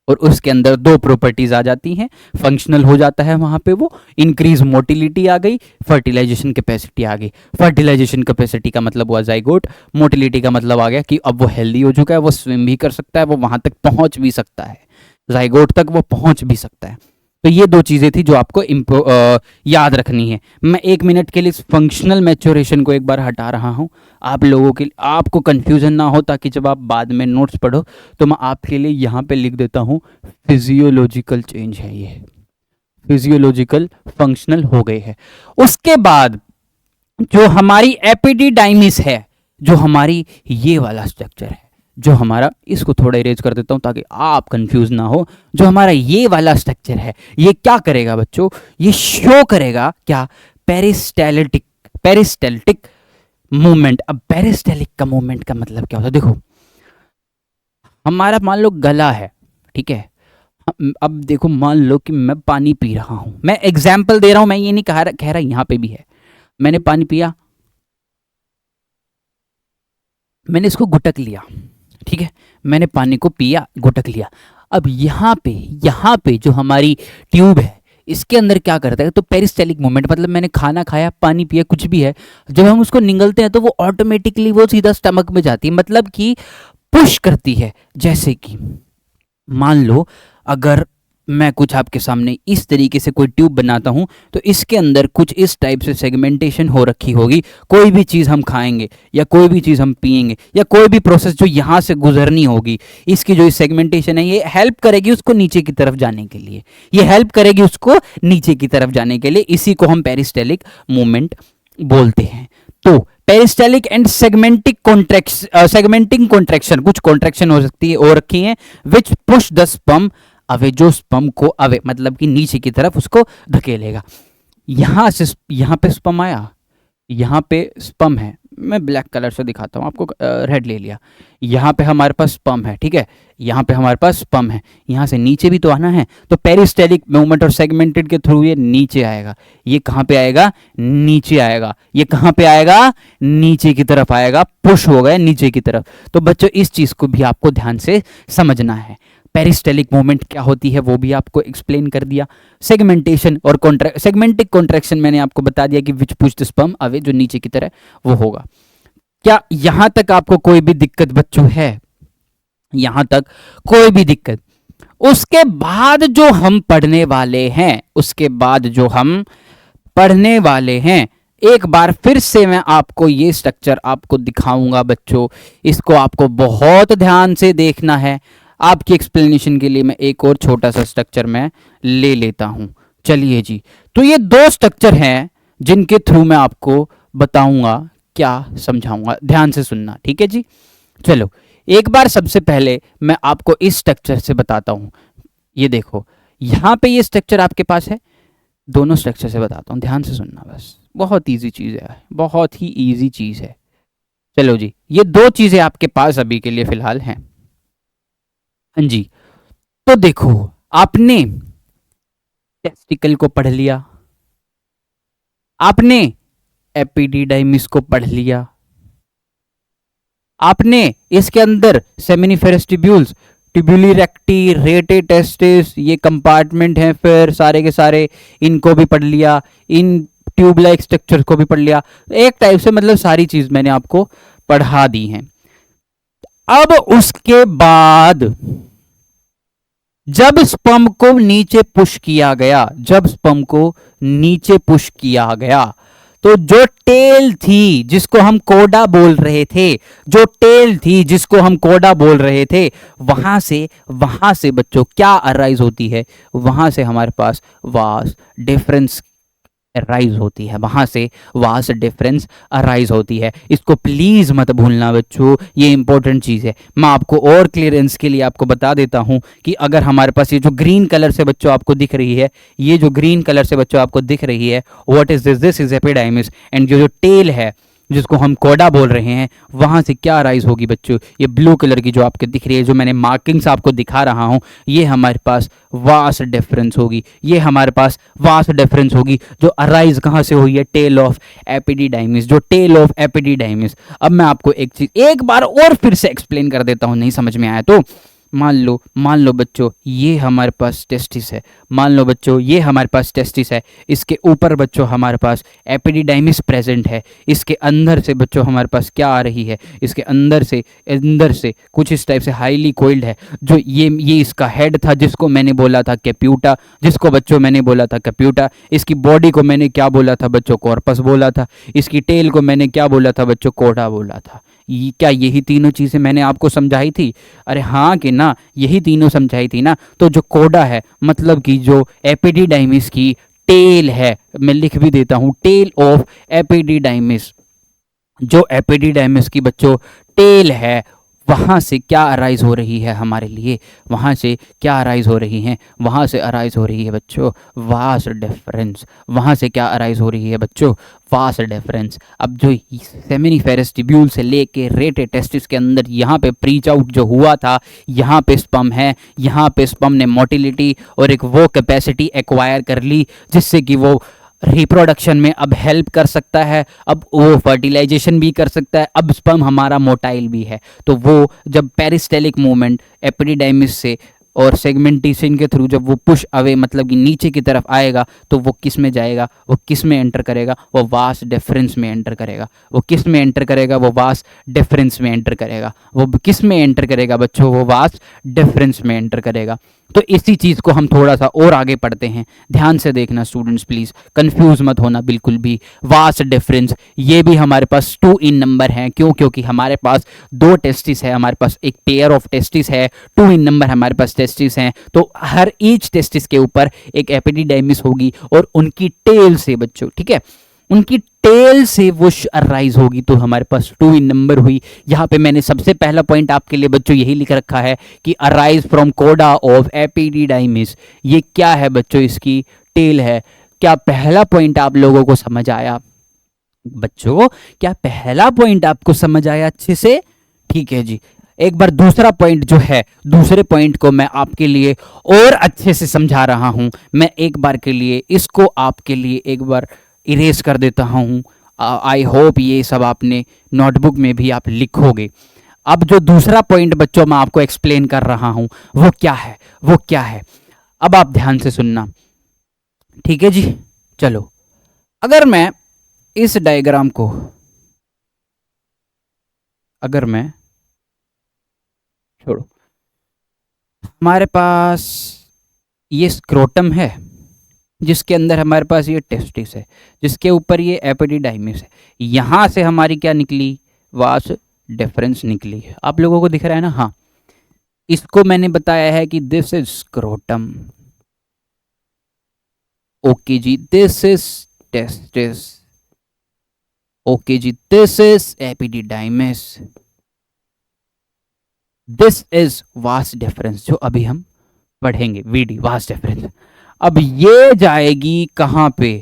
और उसके अंदर 2 प्रॉपर्टीज आ जाती हैं, फंक्शनल हो जाता है वहाँ पे वो। इंक्रीज मोटिलिटी आ गई, फर्टिलाइजेशन कैपेसिटी आ गई। फर्टिलाइजेशन कैपेसिटी का मतलब हुआ जाइगोट, मोटिलिटी का मतलब आ गया कि अब वो हेल्दी हो चुका है, वो स्विम भी कर सकता है, वो वहाँ तक पहुँच भी सकता है, जाइगोट तक वो पहुँच भी सकता है। तो ये 2 चीज़ें थी जो आपको याद रखनी है। मैं 1 मिनट के लिए फंक्शनल मैच्योरेशन को एक बार हटा रहा हूँ, आप लोगों के, आपको कंफ्यूजन ना हो, ताकि जब आप बाद में नोट्स पढ़ो तो मैं आपके लिए यहाँ पे लिख देता हूँ फिजियोलॉजिकल चेंज है, ये फिजियोलॉजिकल फंक्शनल हो गए है। उसके बाद जो हमारी एपिडिडाइमिस है, जो हमारी ये वाला स्ट्रक्चर है, जो हमारा, इसको थोड़ा इरेज कर देता हूं ताकि आप कंफ्यूज ना हो। जो हमारा ये वाला स्ट्रक्चर है, ये क्या करेगा बच्चों, ये शो करेगा क्या, पेरिस्टेलिटिक, पेरिस्टेलिटिक मूवमेंट। अब पेरिस्टेलिक का मूवमेंट का मतलब क्या होता है, देखो हमारा मान लो गला है, ठीक है। अब देखो मान लो कि मैं पानी पी रहा हूं, मैं एग्जाम्पल दे रहा हूं, मैं ये नहीं कह रहा यहां पे भी है। मैंने पानी पिया, मैंने इसको घुटक लिया, ठीक है, मैंने पानी को पिया, घुटक लिया। अब यहाँ पे जो हमारी ट्यूब है, इसके अंदर क्या करता है, तो पेरिस्टेलिक मूवमेंट, मतलब मैंने खाना खाया, पानी पिया, कुछ भी है, जब हम उसको निगलते हैं तो वो ऑटोमेटिकली वो सीधा स्टमक में जाती है, मतलब कि पुश करती है। जैसे कि मान लो अगर मैं कुछ आपके सामने इस तरीके से कोई ट्यूब बनाता हूं, तो इसके अंदर कुछ इस टाइप से सेगमेंटेशन हो रखी होगी। कोई भी चीज़ हम खाएंगे या कोई भी चीज़ हम पिएंगे या कोई भी प्रोसेस जो यहाँ से गुजरनी होगी, इसकी जो सेगमेंटेशन है ये हेल्प करेगी उसको नीचे की तरफ जाने के लिए, ये हेल्प करेगी उसको नीचे की तरफ जाने के लिए। इसी को हम पेरिस्टेलिक मूवमेंट बोलते हैं। तो पेरिस्टेलिक एंड सेगमेंटिंग कॉन्ट्रैक्शन, कुछ कॉन्ट्रैक्शन हो सकती है, हो रखी है, विच पुश द स्पर्म अवे, जो स्पर्म को अवे मतलब कि नीचे की तरफ उसको धकेलेगा। यहां से यहाँ पे स्पर्म आया, यहाँ पे स्पर्म है, मैं ब्लैक कलर से दिखाता हूँ आपको, रेड ले लिया। यहाँ पे हमारे पास स्पर्म है, ठीक है, यहाँ पे हमारे पास स्पर्म है, यहाँ से नीचे भी तो आना है, तो पेरिस्टेलिक मूवमेंट और सेगमेंटेड के थ्रू ये नीचे आएगा। ये कहाँ पे आएगा, नीचे आएगा। ये कहाँ पे आएगा, नीचे की तरफ आएगा, पुश हो गया नीचे की तरफ। तो बच्चों इस चीज को भी आपको ध्यान से समझना है। पेरिस्टेलिक मूवमेंट क्या होती है वो भी आपको एक्सप्लेन कर दिया। सेगमेंटेशन और सेगमेंटिक कॉन्ट्रैक्शन मैंने आपको बता दिया कि विच पुश द स्पर्म अवे, जो नीचे की तरह वो होगा। क्या यहां तक आपको कोई भी दिक्कत बच्चों है? यहां तक कोई भी दिक्कत? उसके बाद जो हम पढ़ने वाले हैं, उसके बाद जो हम पढ़ने वाले हैं, एक बार फिर से मैं आपको ये स्ट्रक्चर आपको दिखाऊंगा बच्चों। इसको आपको बहुत ध्यान से देखना है। आपकी एक्सप्लेनेशन के लिए मैं एक और छोटा सा स्ट्रक्चर मैं ले लेता हूं। चलिए जी, तो ये दो स्ट्रक्चर हैं जिनके थ्रू मैं आपको बताऊंगा, क्या समझाऊंगा, ध्यान से सुनना, ठीक है जी। चलो एक बार सबसे पहले मैं आपको इस स्ट्रक्चर से बताता हूं। ये देखो, यहां पे ये स्ट्रक्चर आपके पास है, दोनों स्ट्रक्चर से बताता हूं, ध्यान से सुनना बस। बहुत इजी चीज है, बहुत ही इजी चीज है। चलो जी, ये दो चीजें आपके पास अभी के लिए फिलहाल हैं। हाँ जी, तो देखो, आपने टेस्टिकल को पढ़ लिया, आपने एपिडिडाइमिस को पढ़ लिया, आपने इसके अंदर सेमिनिफेरस ट्यूब्यूल्स, ट्यूब्यूली रेक्टी, रेटे टेस्टिस, ये कंपार्टमेंट हैं, फिर सारे के सारे इनको भी पढ़ लिया, इन ट्यूब लाइक स्ट्रक्चर को भी पढ़ लिया। एक टाइप से मतलब सारी चीज मैंने आपको पढ़ा दी है। अब उसके बाद जब स्पर्म को नीचे पुश किया गया, जब स्पर्म को नीचे पुश किया गया, तो जो टेल थी जिसको हम कोडा बोल रहे थे, जो टेल थी जिसको हम कोडा बोल रहे थे, वहां से बच्चों क्या अराइज होती है? वहां से हमारे पास वास डिफरेंस अराइज होती है, वहां से वास डिफरेंस अराइज होती है। इसको प्लीज मत भूलना बच्चों, ये इंपॉर्टेंट चीज है। मैं आपको और क्लियरेंस के लिए आपको बता देता हूं कि अगर हमारे पास ये जो ग्रीन कलर से बच्चों आपको दिख रही है, ये जो ग्रीन कलर से बच्चों आपको दिख रही है, what is this? This is epididymis. And जो टेल है जिसको हम कोडा बोल रहे हैं, वहां से क्या राइज होगी बच्चों? ये ब्लू कलर की जो आपके दिख रही है, जो मैंने मार्किंग्स आपको दिखा रहा हूं, ये हमारे पास वास डिफरेंस होगी। ये हमारे पास वास डिफरेंस होगी जो अराइज कहां से हुई है? टेल ऑफ एपिडिडाइमिस, जो टेल ऑफ एपिडिडाइमिस। अब मैं आपको एक चीज एक बार और फिर से एक्सप्लेन कर देता हूं, नहीं समझ में आया तो। मान लो बच्चों, ये हमारे पास टेस्टिस है। मान लो बच्चों, ये हमारे पास टेस्टिस है। इसके ऊपर बच्चों हमारे पास एपिडिडाइमिस प्रेजेंट है। इसके अंदर से बच्चों हमारे पास क्या आ रही है? इसके अंदर से कुछ इस टाइप से हाईली कोइल्ड है। जो ये इसका हेड था जिसको मैंने बोला था कैप्यूटा, जिसको बच्चों मैंने बोला था कैप्यूटा। इसकी बॉडी को मैंने क्या बोला था बच्चों? कॉर्पस बोला था। इसकी टेल को मैंने क्या बोला था बच्चों? कोडा बोला था। क्या यही तीनों चीजें मैंने आपको समझाई थी? अरे हाँ कि ना, यही तीनों समझाई थी ना। तो जो कोडा है मतलब कि जो एपिडिडाइमिस की टेल है, मैं लिख भी देता हूं, टेल ऑफ एपिडिडाइमिस, जो एपिडिडाइमिस की बच्चों टेल है, वहां से क्या अराइज हो रही है हमारे लिए? वहां से क्या अराइज हो रही है? वहां से अराइज हो रही है बच्चों वास डिफरेंस। वहां से क्या अराइज हो रही है बच्चों? Vas deferens. अब जो सेमिनिफेरस ट्यूब्यूल से लेके रेटे टेस्टिस के अंदर यहाँ पे प्रीच आउट जो हुआ था, यहाँ पे स्पर्म है, यहाँ पे स्पर्म ने मोटिलिटी और एक वो कैपेसिटी एक्वायर कर ली जिससे कि वो रिप्रोडक्शन में अब हेल्प कर सकता है, अब वो फर्टिलाइजेशन भी कर सकता है, अब स्पर्म हमारा मोटाइल भी है। तो वो जब पेरिस्टेलिक मूवमेंट एपिडिडाइमिस से और सेगमेंटेशन के थ्रू जब वो पुश अवे मतलब कि नीचे की तरफ आएगा, तो वो किस में जाएगा? वो किस में एंटर करेगा? वो वास डिफरेंस में एंटर करेगा। वो किस में एंटर करेगा? वो वास डिफरेंस में एंटर करेगा। वो किस में एंटर करेगा बच्चों? वो वास डिफरेंस में एंटर करेगा। तो इसी चीज़ को हम थोड़ा सा और आगे पढ़ते हैं, ध्यान से देखना स्टूडेंट्स प्लीज़, कंफ्यूज मत होना बिल्कुल भी। वास्ट डिफरेंस ये भी हमारे पास 2 इन नंबर हैं। क्यों? क्योंकि हमारे पास 2 टेस्टिस है, हमारे पास एक पेयर ऑफ टेस्टिस है, 2 इन नंबर हमारे पास टेस्टिस हैं। तो हर ईच टेस्टिस के ऊपर एक एपिडिडाइमिस होगी और उनकी टेल से बच्चों, ठीक है, उनकी टेल से वो अराइज होगी, तो हमारे पास 2 इन नंबर हुई। यहाँ पे मैंने सबसे पहला पॉइंट आपके लिए बच्चों यही लिख रखा है कि अराइज फ्रॉम कोडा ऑफ एपिडिडाइमिस। ये क्या है बच्चों? इसकी टेल है। क्या पहला पॉइंट आप लोगों को समझ आया बच्चों? क्या पहला पॉइंट आपको समझ आया अच्छे से? ठीक है जी। एक बार दूसरा पॉइंट जो है, दूसरे पॉइंट को मैं आपके लिए और अच्छे से समझा रहा हूं। मैं एक बार के लिए इसको आपके लिए एक बार इरेज कर देता हूँ। आई होप ये सब आपने नोटबुक में भी आप लिखोगे। अब जो दूसरा पॉइंट बच्चों मैं आपको एक्सप्लेन कर रहा हूं वो क्या है, वो क्या है, अब आप ध्यान से सुनना, ठीक है जी। चलो, अगर मैं इस डायग्राम को, अगर मैं, छोड़ो, हमारे पास ये स्क्रोटम है, जिसके अंदर हमारे पास ये टेस्टिस है, जिसके ऊपर ये एपिडिडाइमिस है, यहां से हमारी क्या निकली, वास डिफरेंस निकली है। आप लोगों को दिख रहा है ना? हाँ, इसको मैंने बताया है कि दिस इज स्क्रोटम, ओके जी, दिस इज टेस्टिस, ओके जी, this is epididymis, this is vas deferens, जो अभी हम पढ़ेंगे, वीडी वास डिफरेंस। अब ये जाएगी कहां पे,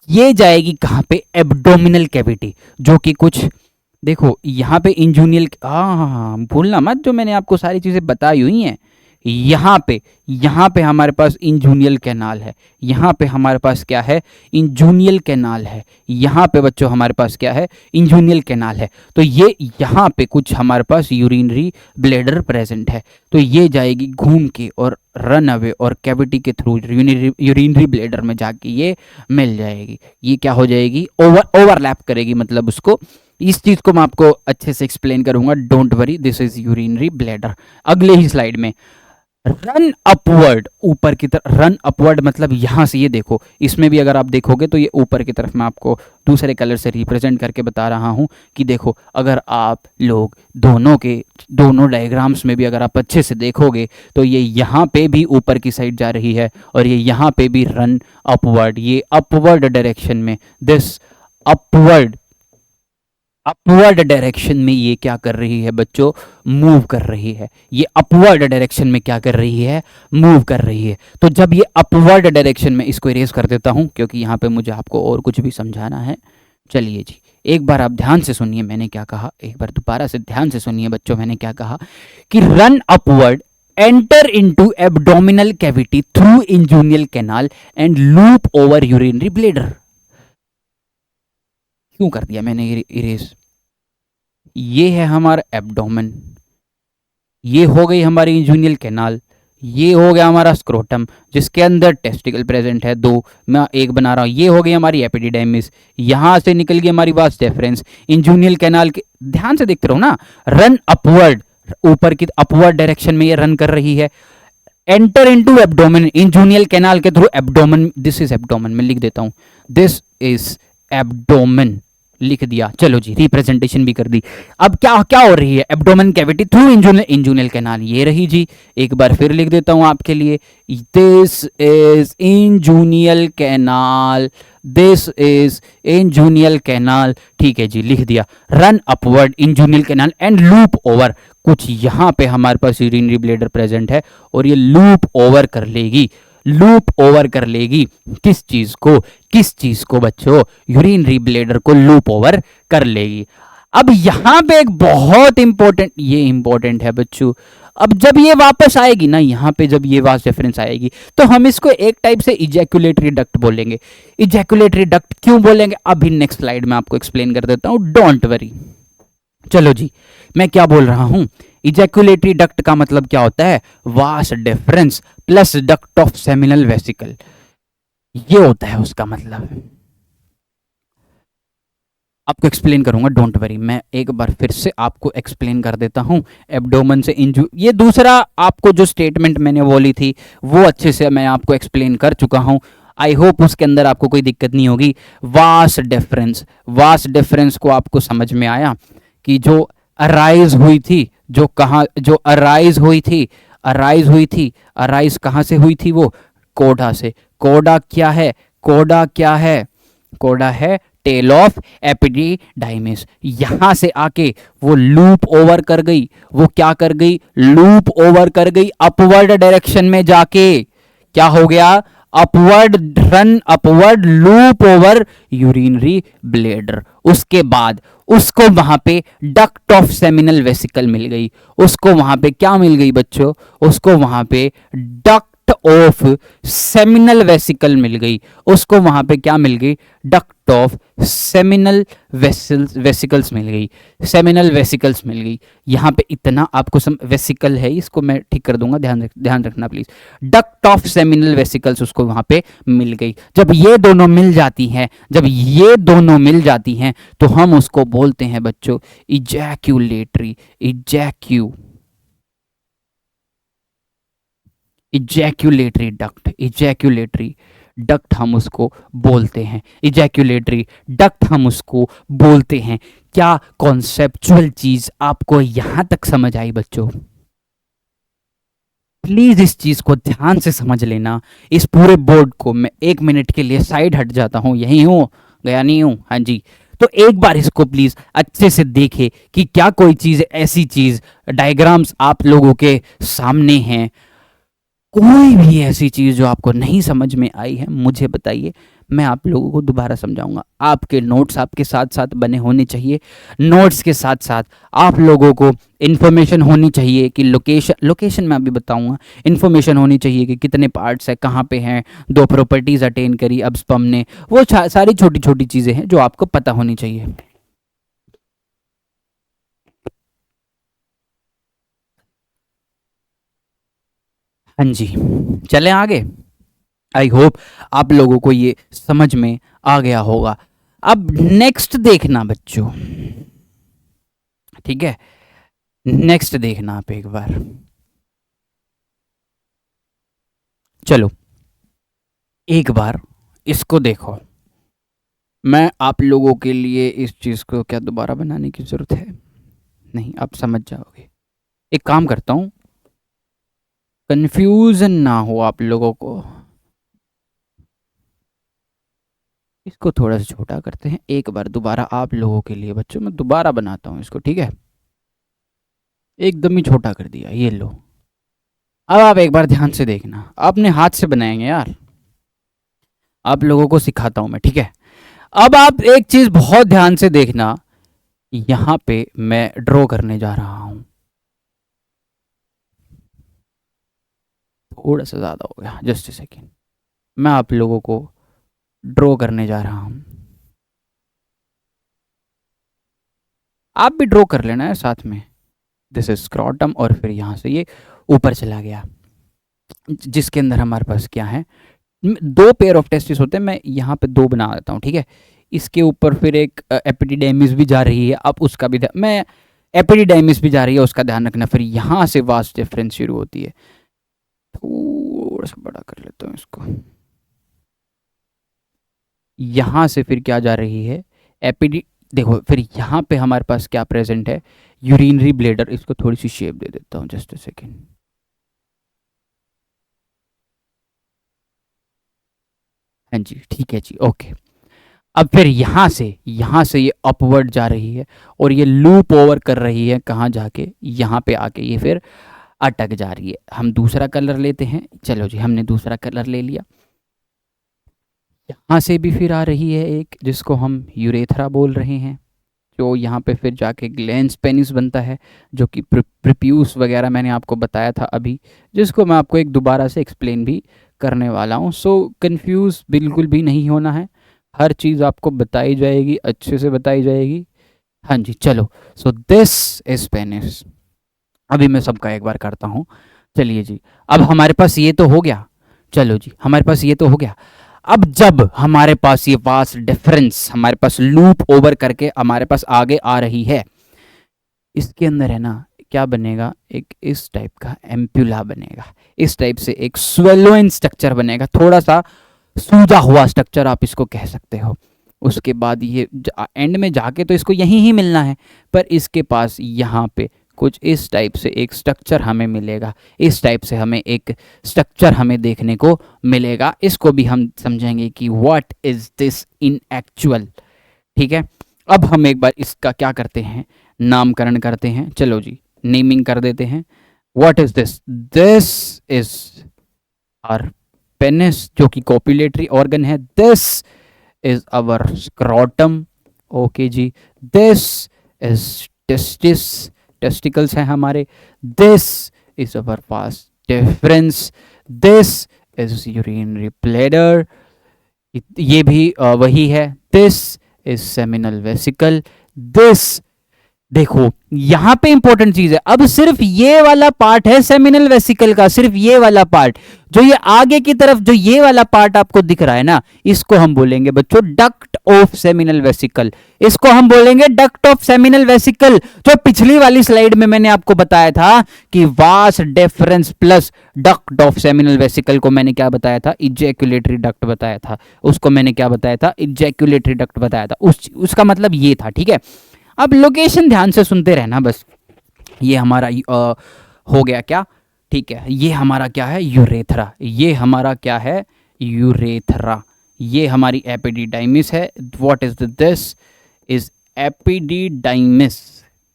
ये जाएगी कहां पे, एब्डोमिनल कैविटी, जो कि कुछ देखो यहाँ पे इंजूनियल, हाँ भूलना मत, जो मैंने आपको सारी चीजें बताई हुई हैं। यहाँ पे हमारे पास इंजूनियल कैनाल है, यहाँ पे हमारे पास क्या है, इंजूनियल कैनाल है, यहाँ पे बच्चों हमारे पास क्या है, इंजूनियल कैनाल है। तो ये यहाँ पे कुछ हमारे पास यूरिनरी ब्लेडर प्रेजेंट है, तो ये जाएगी घूम के और रन अवे और कैविटी के थ्रू यूरिनरी ब्लेडर में जाके ये मिल जाएगी, ये क्या हो जाएगी, ओवरलैप करेगी, मतलब उसको, इस चीज को मैं आपको अच्छे से एक्सप्लेन करूंगा, don't worry, this is urinary bladder. अगले ही स्लाइड में रन अपवर्ड, ऊपर की तरफ, रन अपवर्ड मतलब यहां से, ये देखो, इसमें भी अगर आप देखोगे तो ये ऊपर की तरफ मैं आपको दूसरे कलर से रिप्रेजेंट करके बता रहा हूं कि देखो, अगर आप लोग दोनों डायग्राम्स में भी अगर आप अच्छे से देखोगे तो ये यहाँ पे भी ऊपर की साइड जा रही है और ये यहाँ पे भी रन अपवर्ड, ये अपवर्ड डायरेक्शन में, दिस अपवर्ड, अपवर्ड डायरेक्शन में ये क्या कर रही है बच्चों, मूव कर रही है, ये अपवर्ड डायरेक्शन में क्या कर रही है, मूव कर रही है। तो जब ये अपवर्ड डायरेक्शन में, इसको इरेज कर देता हूं क्योंकि यहाँ पे मुझे आपको और कुछ भी समझाना है। चलिए जी, एक बार आप ध्यान से सुनिए मैंने क्या कहा, एक बार दोबारा से ध्यान से सुनिए बच्चों, मैंने क्या कहा कि run upward, enter into abdominal cavity through inguinal canal and loop over urinary bladder. क्यों कर दिया मैंने इरेज, ये है हमारा एब्डोमेन, ये हो गई हमारी इंजूनियल कैनाल, ये हो गया हमारा स्क्रोटम जिसके अंदर टेस्टिकल प्रेजेंट है, दो मैं एक बना रहा हूँ, ये हो गई हमारी एपिडिडाइमिस, यहाँ से निकल गई हमारी वास डिफरेंस, इंजूनियल कैनाल के, ध्यान से देखते रहो ना, रन अपवर्ड, ऊपर की अपवर्ड डायरेक्शन में ये रन कर रही है, एंटर इनटू एब्डोमेन, इंजूनियल कैनाल के through abdomen, this is abdomen, मैं लिख देता हूँ, दिस इज एब्डोमेन, लिख दिया। चलो जी, रिप्रेजेंटेशन भी कर दी। अब क्या क्या हो रही है, abdomen cavity through inguinal canal, ये रही जी, एक बार फिर लिख देता हूं आपके लिए, this is inguinal canal, this is inguinal canal, ठीक है जी, लिख दिया। Run upward inguinal canal and loop over, कुछ यहाँ पे हमारे पास यूरिनरी ब्लेडर प्रेजेंट है और ये लूप ओवर कर लेगी, लूप ओवर कर लेगी किस चीज को, किस चीज को बच्चों, यूरिनरी ब्लेडर को लूप ओवर कर लेगी। अब यहां पे एक बहुत इंपॉर्टेंट, ये इंपॉर्टेंट है बच्चों, अब जब ये वापस आएगी ना यहाँ पे, जब ये वास डिफरेंस आएगी तो हम इसको एक टाइप से इजैकुलेटरी डक्ट बोलेंगे। इजैकुलेटरी डक्ट क्यों बोलेंगे, अभी नेक्स्ट स्लाइड में आपको एक्सप्लेन कर देता हूं, डोंट वरी। चलो जी, मैं क्या बोल रहा हूं, इजैकुलेटरी डक्ट का मतलब क्या होता है, vas deferens plus duct of seminal vesicle, ये होता है उसका मतलब। आपको एक्सप्लेन करूंगा, डोंट वरी, मैं एक बार फिर से आपको एक्सप्लेन कर देता हूं। एब्डोमेन से ये दूसरा आपको जो स्टेटमेंट मैंने बोली थी वो अच्छे से मैं आपको एक्सप्लेन कर चुका हूं, आई होप उसके अंदर आपको कोई दिक्कत नहीं होगी। वास डिफरेंस, वास डिफरेंस को आपको समझ में आया कि जो अराइज हुई थी, जो कहाँ, जो अराइज हुई थी, अराइज हुई थी, अराइज कहाँ से हुई थी, वो कोडा से। कोडा क्या है, कोडा क्या है, कोडा है टेल ऑफ एपिडिडाइमिस, यहां से आके वो लूप ओवर कर गई, वो क्या कर गई, लूप ओवर कर गई अपवर्ड डायरेक्शन में जाके, क्या हो गया, upward, run upward, loop over urinary bladder. उसके बाद उसको वहां पे डक्ट ऑफ सेमिनल वेसिकल मिल गई, उसको वहां पे क्या मिल गई बच्चों, उसको वहां पे डक्ट ऑफ सेमिनल वेसिकल मिल गई, उसको वहां पे क्या मिल गई, duct duct of seminal vesicles मिल गई, सेमिनल वेसिकल्स मिल गई। यहाँ पे इतना आपको वेसिकल है, इसको मैं ठीक कर दूंगा, ध्यान रखना please. Duct of seminal vesicles उसको वहाँ पे मिल गई। जब ये दोनों मिल जाती हैं, जब ये दोनों मिल जाती हैं तो हम उसको बोलते हैं बच्चों ejaculatory, ejaculatory duct, ejaculatory duct हम उसको बोलते हैं, इजैक्यूलेटरी डक्ट हम उसको बोलते हैं। क्या कॉन्सेप्चुअल चीज आपको यहां तक समझ आई बच्चों? प्लीज इस चीज को ध्यान से समझ लेना। इस पूरे बोर्ड को मैं 1 मिनट के लिए साइड हट जाता हूं, यही हूं, गया नहीं हूं, हाँ जी। तो एक बार इसको प्लीज अच्छे से देखे कि क्या कोई चीज, ऐसी चीज, डायग्राम्स आप लोगों के सामने हैं, कोई भी ऐसी चीज जो आपको नहीं समझ में आई है मुझे बताइए, मैं आप लोगों को दोबारा समझाऊंगा। आपके नोट्स आपके साथ साथ बने होने चाहिए, नोट्स के साथ साथ आप लोगों को इन्फॉर्मेशन होनी चाहिए कि लोकेशन मैं अभी बताऊंगा, इन्फॉर्मेशन होनी चाहिए कि कितने पार्ट्स है, कहाँ पे हैं, 2 प्रॉपर्टीज अटेन करी अब स्पम ने, वो सारी छोटी छोटी चीज़ें हैं जो आपको पता होनी चाहिए। हाँ जी, चलें आगे। आई होप आप लोगों को ये समझ में आ गया होगा। अब नेक्स्ट देखना बच्चों, ठीक है, नेक्स्ट देखना आप एक बार। चलो एक बार इसको देखो। मैं आप लोगों के लिए इस चीज को क्या दोबारा बनाने की जरूरत है? नहीं, आप समझ जाओगे। एक काम करता हूं, कंफ्यूजन ना हो आप लोगों को, इसको थोड़ा सा छोटा करते हैं। एक बार दोबारा आप लोगों के लिए बच्चों मैं दोबारा बनाता हूं इसको, ठीक है? एकदम ही छोटा कर दिया, ये लो। अब आप एक बार ध्यान से देखना, अपने हाथ से बनाएंगे यार, आप लोगों को सिखाता हूं मैं, ठीक है? अब आप एक चीज बहुत ध्यान से देखना, यहां पे मैं ड्रॉ करने जा रहा हूं, थोड़ा सा ज्यादा हो गया, जस्ट ए सेकेंड। मैं आप लोगों को ड्रॉ करने जा रहा हूं, आप भी ड्रॉ कर लेना है साथ में। दिस इज स्क्रॉटम, और फिर यहां से ये ऊपर चला गया, जिसके अंदर हमारे पास क्या है, 2 पेयर ऑफ टेस्टिस होते हैं, मैं यहाँ पे 2 बना देता हूँ, ठीक है? इसके ऊपर फिर एक एपिडिडेमिस भी जा रही है, अब उसका भी मैं एपिडिडेमिस भी जा रही है, उसका ध्यान रखना। फिर यहाँ से वास्ट डिफरेंस शुरू होती है, थोड़ा सा बड़ा कर लेता हूँ इसको। यहाँ से फिर क्या जा रही है, एपिडी, देखो फिर यहाँ पे हमारे पास क्या प्रेजेंट है, यूरिनरी ब्लेडर। इसको थोड़ी सी शेप दे देता हूँ, जस्ट अ सेकेंड। हाँ जी, ठीक है जी, ओके। अब फिर यहाँ से ये अपवर्ड जा रही है और ये लूप ओवर कर रही है, कहाँ जाके, यहाँ पे आके ये फिर अटक जा रही है। हम दूसरा कलर लेते हैं, चलो जी, हमने दूसरा कलर ले लिया। यहाँ से भी फिर आ रही है एक, जिसको हम यूरेथ्रा बोल रहे हैं, जो यहाँ पे फिर जाके ग्लैंस पेनिस बनता है, जो कि प्रिप्यूस वगैरह मैंने आपको बताया था अभी, जिसको मैं आपको एक दोबारा से एक्सप्लेन भी करने वाला हूँ। सो कंफ्यूज बिल्कुल भी नहीं होना है, हर चीज़ आपको बताई जाएगी, अच्छे से बताई जाएगी। हाँ जी, चलो। So this is penis. अभी मैं सबका एक बार करता हूँ, चलिए जी। अब हमारे पास ये तो हो गया, चलो जी, हमारे पास ये तो हो गया। अब जब हमारे पास ये वास्ट डिफरेंस हमारे पास लूप ओवर करके हमारे पास आगे आ रही है, इसके अंदर है ना क्या बनेगा, एक इस टाइप का एम्प्यूला बनेगा, इस टाइप से एक स्वेलोइन स्ट्रक्चर बनेगा, थोड़ा सा सूजा हुआ स्ट्रक्चर आप इसको कह सकते हो। उसके बाद ये एंड में जाके तो इसको यहीं ही मिलना है, पर इसके पास यहाँ पे कुछ इस टाइप से एक स्ट्रक्चर हमें मिलेगा, इस टाइप से हमें एक स्ट्रक्चर हमें देखने को मिलेगा। इसको भी हम समझेंगे कि what is this in actual, ठीक है? अब हम एक बार इसका क्या करते हैं, नामकरण करते हैं, चलो जी, नेमिंग कर देते हैं। What is this? This is our penis, जो कि कॉपुलेटरी ऑर्गन है। This is our scrotum, okay जी। दिस इज टेस्टिस, टेस्टिकल्स हैं हमारे। This is our vas deferens. This is urinary bladder, ये भी वही है, this is seminal vesicle, this, देखो यहां पे इंपॉर्टेंट चीज है, अब सिर्फ ये वाला पार्ट है सेमिनल वेसिकल का, सिर्फ ये वाला पार्ट, जो ये आगे की तरफ जो ये वाला पार्ट आपको दिख रहा है ना, इसको हम बोलेंगे बच्चों डक्ट ऑफ सेमिनल वेसिकल, इसको हम बोलेंगे डक्ट ऑफ सेमिनल वेसिकल। जो पिछली वाली स्लाइड में मैंने आपको बताया था कि vas deferens plus duct of seminal vesicle को मैंने क्या बताया था, इजैक्यूलेटरी डक्ट बताया था, उसको मैंने क्या बताया था, इजैक्यूलेटरी डक्ट बताया था, उसका मतलब ये था, ठीक है। अब लोकेशन ध्यान से सुनते रहना बस। ये हमारा हो गया क्या, ठीक है, ये हमारा क्या है, यूरेथ्रा, ये हमारा क्या है, यूरेथ्रा, ये हमारी एपिडिडाइमिस है। What is this is epididymis,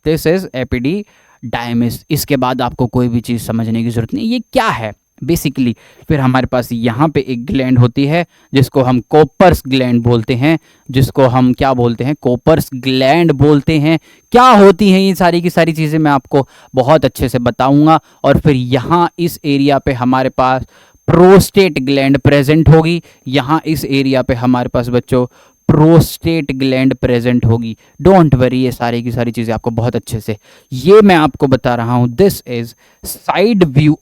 this is epididymis. इसके बाद आपको कोई भी चीज़ समझने की जरूरत नहीं, ये क्या है बेसिकली। फिर हमारे पास यहाँ पे एक ग्लैंड होती है जिसको हम कोपर्स ग्लैंड बोलते हैं, जिसको हम क्या बोलते हैं, कोपर्स ग्लैंड बोलते हैं। क्या होती हैं ये सारी की सारी चीज़ें मैं आपको बहुत अच्छे से बताऊंगा। और फिर यहाँ इस एरिया पे हमारे पास प्रोस्टेट ग्लैंड प्रेजेंट होगी, यहाँ इस एरिया पे हमारे पास बच्चों प्रोस्टेट ग्लैंड प्रेजेंट होगी। डोंट वरी, ये सारी की सारी चीज़ें आपको बहुत अच्छे से ये मैं आपको बता रहा हूँ। This is side view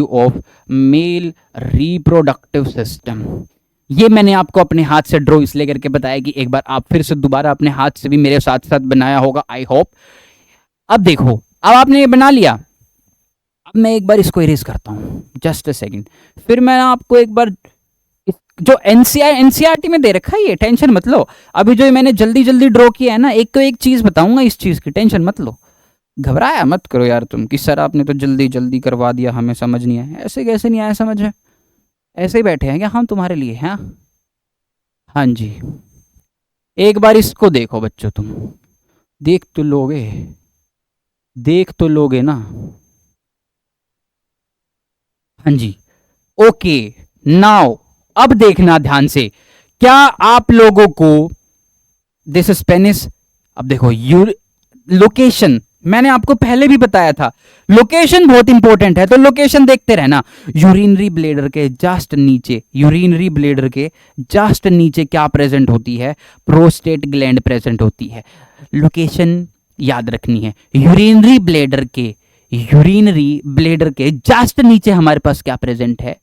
of male reproductive system. ये मैंने आपको अपने हाथ से ड्रॉ इसलिए करके बताया कि एक बार आप फिर से दोबारा अपने हाथ से भी मेरे साथ साथ बनाया होगा, आई होप। अब देखो, अब आपने ये बना लिया, अब मैं एक बार इसको इरेज करता हूँ, जस्ट अ सेकेंड। फिर मैं आपको एक बार जो एनसीईआरटी में दे रखा है, ये टेंशन मत लो। अभी जो मैंने जल्दी जल्दी ड्रॉ किया है ना, एक तो एक चीज बताऊंगा इस चीज की, टेंशन मत लो, घबराया मत करो यार तुम कि सर आपने तो जल्दी जल्दी करवा दिया, हमें समझ नहीं आया। ऐसे कैसे नहीं आया समझ में, ऐसे ही बैठे हैं क्या हम तुम्हारे लिए, हैं? हाँ जी, एक बार इसको देखो बच्चों, तुम देख तो लोगे, देख तो लोगे ना। हाँ जी, ओके, नाउ अब देखना ध्यान से, क्या आप लोगों को दिस स्पेनिश, अब देखो लोकेशन मैंने आपको पहले भी बताया था, लोकेशन बहुत इंपॉर्टेंट है, तो लोकेशन देखते रहना। यूरिनरी ब्लेडर के जस्ट नीचे, यूरिनरी ब्लेडर के जस्ट नीचे क्या प्रेजेंट होती है, प्रोस्टेट ग्लैंड प्रेजेंट होती है। लोकेशन याद रखनी है। यूरिनरी ब्लेडर के जस्ट नीचे हमारे पास क्या प्रेजेंट है,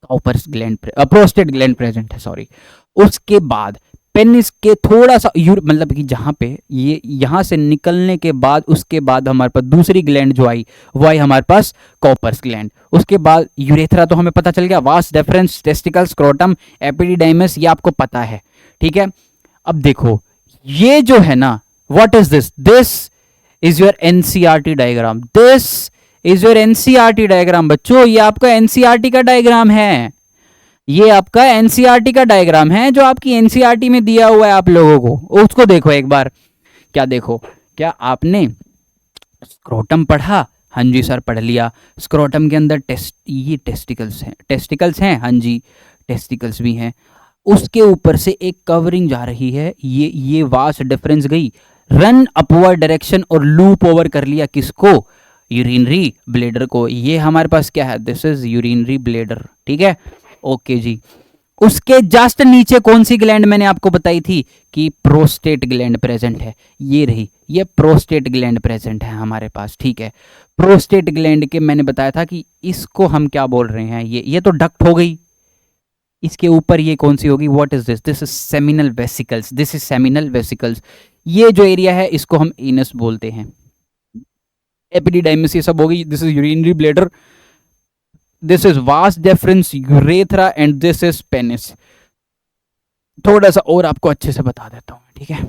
Cowper's gland, prostate gland present है, सॉरी। उसके बाद पेनिस के थोड़ा सा मतलब कि जहां पे ये यहां से निकलने के बाद, उसके बाद हमारे पास दूसरी ग्लैंड जो आई वो आई हमारे पास कॉपर्स ग्लैंड। उसके बाद यूरेथ्रा तो हमें पता चल गया, vas deferens, testicle, scrotum, epididymis, ये आपको पता है, ठीक है। अब देखो ये जो है ना, what is this, this is your NCERT diagram, this is your NCERT diagram बच्चों, ये आपका एनसीईआरटी का डायग्राम है, ये आपका एनसीईआरटी का डायग्राम है जो आपकी एनसीईआरटी में दिया हुआ है आप लोगों को, उसको देखो एक बार। क्या देखो, क्या आपने स्क्रोटम पढ़ा? हाँ जी सर पढ़ लिया। स्क्रोटम के अंदर ये टेस्टिकल्स हैं, हाँ जी टेस्टिकल्स भी हैं। उसके ऊपर से एक कवरिंग जा रही है, ये वास डिफरेंस गई, रन अपवर्ड डायरेक्शन और लूप ओवर कर लिया किसको, यूरिनरी ब्लेडर को। ये हमारे पास क्या है, दिस इज यूरिनरी ब्लेडर, ठीक है, ओके जी। उसके जस्ट नीचे कौन सी ग्लैंड मैंने आपको बताई थी कि प्रोस्टेट ग्लैंड प्रेजेंट है, ये रही, ये प्रोस्टेट ग्लैंड प्रेजेंट है हमारे पास, ठीक है। प्रोस्टेट ग्लैंड के मैंने बताया था कि इसको हम क्या बोल रहे हैं, ये तो डक्ट हो गई, इसके ऊपर ये कौन सी होगी, what is this, this is seminal vesicles, this is seminal vesicles. ये जो एरिया है इसको हम एनस बोलते हैं। एपिडिडाइमिस ये सब होगी, this is urinary bladder, this is vas deferens, urethra and this is penis. थोड़ा सा और आपको अच्छे से बता देता हूं, ठीक है।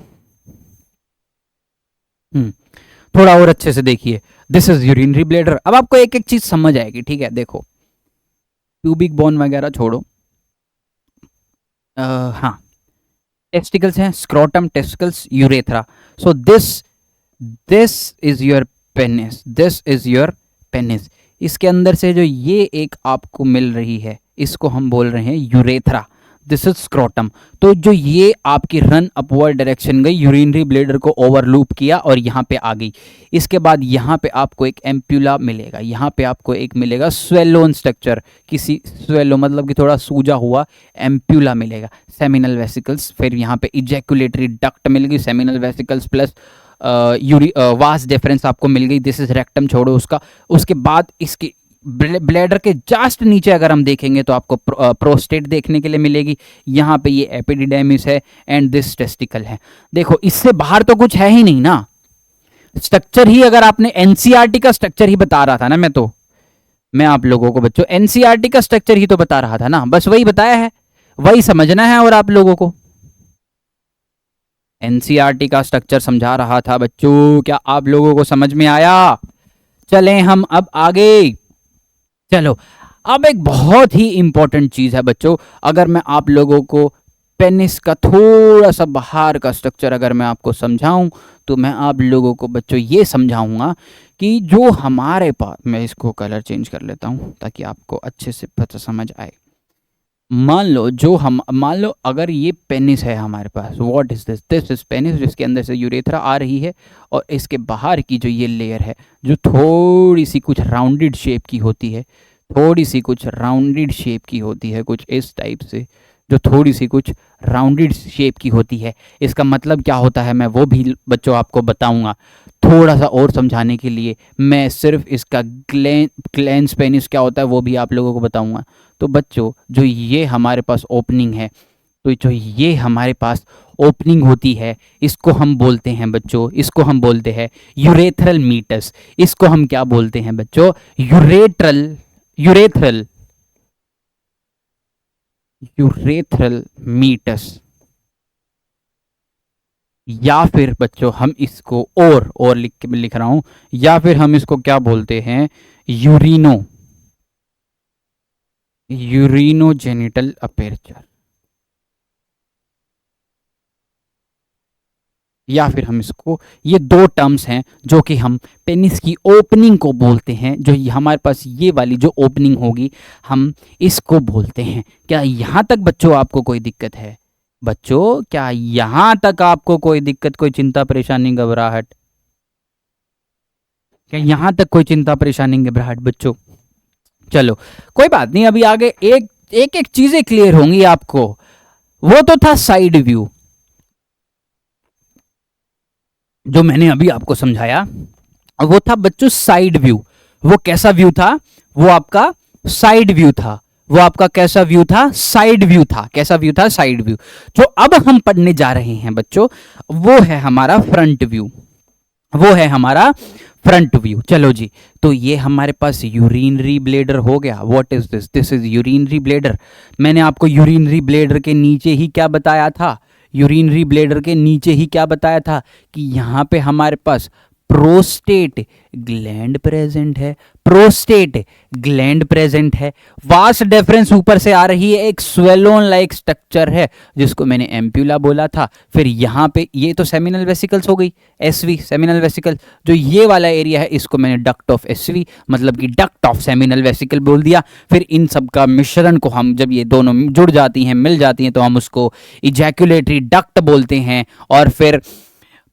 थोड़ा और अच्छे से देखिए, दिस इज यूरिनरी ब्लेडर। अब आपको एक एक चीज समझ आएगी, ठीक है। देखो प्यूबिक बोन वगैरह छोड़ो, हाँ टेस्टिकल्स हैं, scrotum, testicles, urethra. So this is your penis, this is your penis. इसके अंदर से जो ये एक आपको मिल रही है इसको हम बोल रहे हैं यूरेथ्रा, दिस इज स्क्रोटम। तो जो ये आपकी रन अपवर्ड डायरेक्शन गई, यूरिनरी ब्लेडर को ओवरलूप किया और यहाँ पे आ गई। इसके बाद यहाँ पे आपको एक एम्प्यूला मिलेगा, यहाँ पे आपको एक मिलेगा स्वेलोन स्ट्रक्चर, किसी स्वेलो मतलब कि थोड़ा सूजा हुआ एम्प्यूला मिलेगा, सेमिनल वेसिकल्स। फिर यहाँ पे इजैकुलेटरी डक्ट मिल गई, seminal vesicles plus vas deferens आपको मिल गई। दिस इज रेक्टम, छोड़ो उसका। उसके बाद इसके ब्लैडर के जस्ट नीचे अगर हम देखेंगे तो आपको प्रोस्टेट देखने के लिए मिलेगी। यहाँ पे ये एपिडिडेमिस है एंड दिस टेस्टिकल है। देखो इससे बाहर तो कुछ है ही नहीं ना। स्ट्रक्चर ही अगर आपने एनसीईआरटी का स्ट्रक्चर ही बता रहा था ना, मैं आप लोगों को बच्चों एनसीईआरटी का स्ट्रक्चर ही तो बता रहा था ना, बस वही बताया है, वही समझना है। और आप लोगों को एनसीईआरटी का स्ट्रक्चर समझा रहा था बच्चों, क्या आप लोगों को समझ में आया? चलें हम अब आगे। चलो अब एक बहुत ही इंपॉर्टेंट चीज है बच्चों, अगर मैं आप लोगों को पेनिस का थोड़ा सा बाहर का स्ट्रक्चर अगर मैं आपको समझाऊं तो मैं आप लोगों को बच्चों ये समझाऊंगा कि जो हमारे पास, मैं इसको कलर चेंज कर लेता हूं ताकि आपको अच्छे से पता समझ आए। मान लो अगर ये पेनिस है हमारे पास, what is this is penis, जिसके अंदर से यूरेथ्रा आ रही है और इसके बाहर की जो ये लेयर है जो थोड़ी सी कुछ राउंडेड शेप की होती है, थोड़ी सी कुछ राउंडेड शेप की होती है, कुछ इस टाइप से, जो थोड़ी सी कुछ राउंडेड शेप की होती है। इसका मतलब क्या होता है मैं वो भी बच्चों आपको बताऊंगा। थोड़ा सा और समझाने के लिए मैं सिर्फ इसका ग्लैंस पेनिस क्या होता है वो भी आप लोगों को बताऊंगा। तो बच्चों जो ये हमारे पास ओपनिंग है, तो जो ये हमारे पास ओपनिंग होती है इसको हम बोलते हैं बच्चों, इसको हम बोलते हैं यूरेथ्रल मीटस। इसको हम क्या बोलते हैं बच्चों? Urethral meatus. या फिर बच्चों हम इसको और लिख रहा हूं, या फिर हम इसको क्या बोलते हैं? यूरिनोजेनिटल अपेर्चर। या फिर हम इसको, ये दो टर्म्स हैं जो कि हम पेनिस की ओपनिंग को बोलते हैं। जो हमारे पास ये वाली जो ओपनिंग होगी हम इसको बोलते हैं। क्या यहां तक बच्चों आपको कोई दिक्कत है? बच्चों क्या यहां तक आपको कोई दिक्कत, कोई चिंता परेशानी घबराहट? क्या यहां तक कोई चिंता परेशानी घबराहट बच्चों? चलो कोई बात नहीं, अभी आगे एक एक चीजें क्लियर होंगी आपको। वो तो था साइड व्यू जो मैंने अभी आपको समझाया, वो था बच्चों साइड व्यू। वो कैसा व्यू था? वो आपका साइड व्यू था। वो आपका कैसा व्यू था? साइड व्यू था। कैसा व्यू था? Side view. जो अब हम पढ़ने जा रहे हैं बच्चों वो है हमारा फ्रंट व्यू, वो है हमारा फ्रंट व्यू। चलो जी, तो ये हमारे पास यूरिनरी ब्लेडर हो गया। What is this? This is urinary bladder. मैंने आपको यूरिनरी ब्लेडर के नीचे ही क्या बताया था? यूरिनरी ब्लेडर के नीचे ही क्या बताया था कि यहाँ पे हमारे पास प्रोस्टेट ग्लैंड प्रेजेंट है। प्रोस्टेट ग्लैंड प्रेजेंट है। वास डिफरेंस ऊपर से आ रही है, एक स्वेलोन लाइक स्ट्रक्चर है जिसको मैंने एम्प्यूला बोला था। फिर यहाँ पे ये तो सेमिनल वेसिकल्स हो गई, एसवी सेमिनल वेसिकल। जो ये वाला एरिया है इसको मैंने डक्ट ऑफ एसवी मतलब कि डक्ट ऑफ सेमिनल वेसिकल बोल दिया। फिर इन सब का मिश्रण को हम, जब ये दोनों जुड़ जाती हैं, मिल जाती हैं, तो हम उसको इजैकुलेटरी डक्ट बोलते हैं। और फिर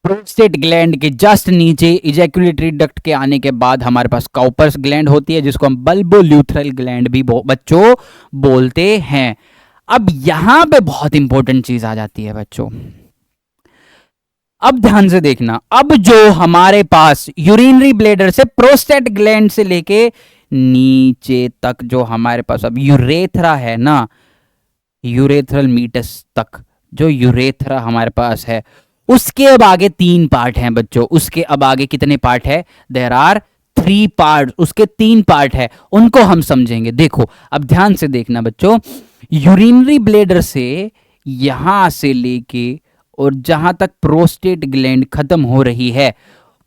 प्रोस्टेट ग्लैंड के जस्ट नीचे इजैकुलेटरी डक्ट के आने के बाद हमारे पास काउपर्स ग्लैंड होती है जिसको हम बल्बोल्यूथरल ग्लैंड भी बच्चों बोलते हैं। अब यहां पे बहुत इंपॉर्टेंट चीज आ जाती है बच्चों, अब ध्यान से देखना। अब जो हमारे पास यूरिनरी ब्लेडर से प्रोस्टेट ग्लैंड से लेके नीचे तक जो हमारे पास अब यूरेथ्रा है ना, यूरेथ्रल मीटस तक जो यूरेथ्रा हमारे पास है, उसके अब आगे 3 पार्ट हैं बच्चों। उसके अब आगे कितने पार्ट है? There are 3 part. उसके 3 पार्ट है, उनको हम समझेंगे। देखो अब ध्यान से देखना बच्चों, यूरिनरी ब्लेडर से यहां से लेके और जहां तक प्रोस्टेट ग्लैंड खत्म हो रही है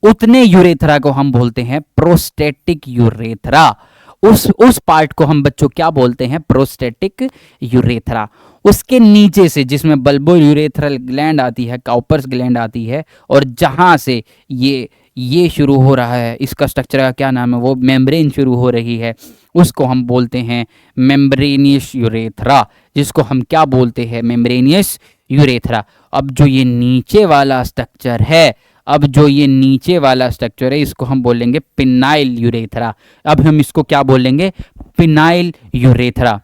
उतने यूरेथ्रा को हम बोलते हैं प्रोस्टेटिक यूरेथ्रा। उस पार्ट को हम बच्चों क्या बोलते हैं? Prostatic urethra. उसके नीचे से जिसमें बल्बो यूरेथ्रल ग्लैंड आती है, काउपर्स ग्लैंड आती है, और जहां से ये ये शुरू हो रहा है, इसका स्ट्रक्चर का क्या नाम है, वो मेम्ब्रेन शुरू हो रही है, उसको हम बोलते हैं मेम्ब्रेनियस यूरेथ्रा, जिसको हम क्या बोलते हैं, मेम्ब्रेनियस यूरेथ्रा। अब जो ये नीचे वाला स्ट्रक्चर है, अब जो ये नीचे वाला स्ट्रक्चर है, इसको हम बोलेंगे पिनाइल यूरेथ्रा। अब हम इसको क्या बोलेंगे, पिनाइल यूरेथ्रा।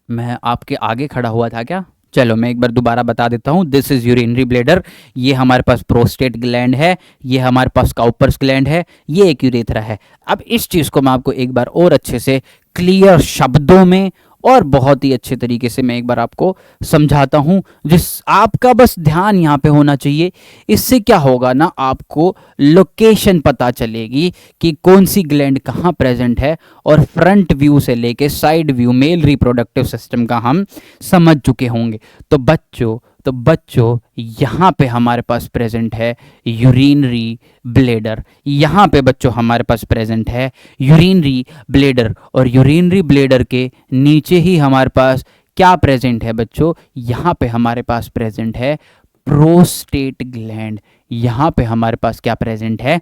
मैं आपके आगे खड़ा हुआ था क्या? चलो मैं एक बार दोबारा बता देता हूँ। दिस इज यूरिनरी ब्लेडर, ये हमारे पास प्रोस्टेट ग्लैंड है, ये हमारे पास काउपर्स ग्लैंड है, ये एक यूरेथ्रा है। अब इस चीज़ को मैं आपको एक बार और अच्छे से क्लियर शब्दों में और बहुत ही अच्छे तरीके से मैं एक बार आपको समझाता हूँ, जिस आपका बस ध्यान यहाँ पे होना चाहिए। इससे क्या होगा ना, आपको लोकेशन पता चलेगी कि कौन सी ग्लैंड कहाँ प्रेजेंट है, और फ्रंट व्यू से लेके side view male reproductive system का हम समझ चुके होंगे। तो बच्चों यहाँ पे हमारे पास प्रेजेंट है यूरिनरी ब्लेडर, यहाँ पे बच्चों हमारे पास प्रेजेंट है यूरिनरी ब्लेडर, और यूरिनरी ब्लेडर के नीचे ही हमारे पास क्या प्रेजेंट है बच्चों, यहाँ पे हमारे पास प्रेजेंट है प्रोस्टेट ग्लैंड। यहाँ पे हमारे पास क्या प्रेजेंट है,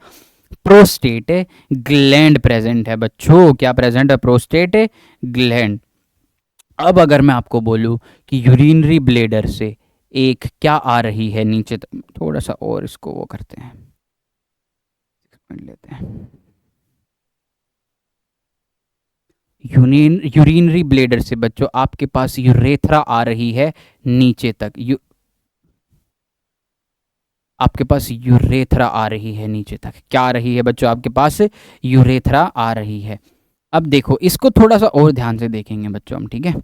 प्रोस्टेट ग्लैंड प्रेजेंट है बच्चों। क्या प्रेजेंट है, प्रोस्टेट ग्लैंड। अब अगर मैं आपको बोलूं कि यूरिनरी ब्लेडर से एक क्या आ रही है नीचे तक, थोड़ा सा और इसको वो करते हैं, लेते हैं। यूरिनरी ब्लेडर से बच्चों आपके पास यूरेथ्रा आ रही है नीचे तक, आपके पास यूरेथ्रा आ रही है नीचे तक। क्या आ रही है बच्चों, आपके पास यूरेथ्रा आ रही है। अब देखो इसको थोड़ा सा और ध्यान से देखेंगे बच्चों हम, ठीक है।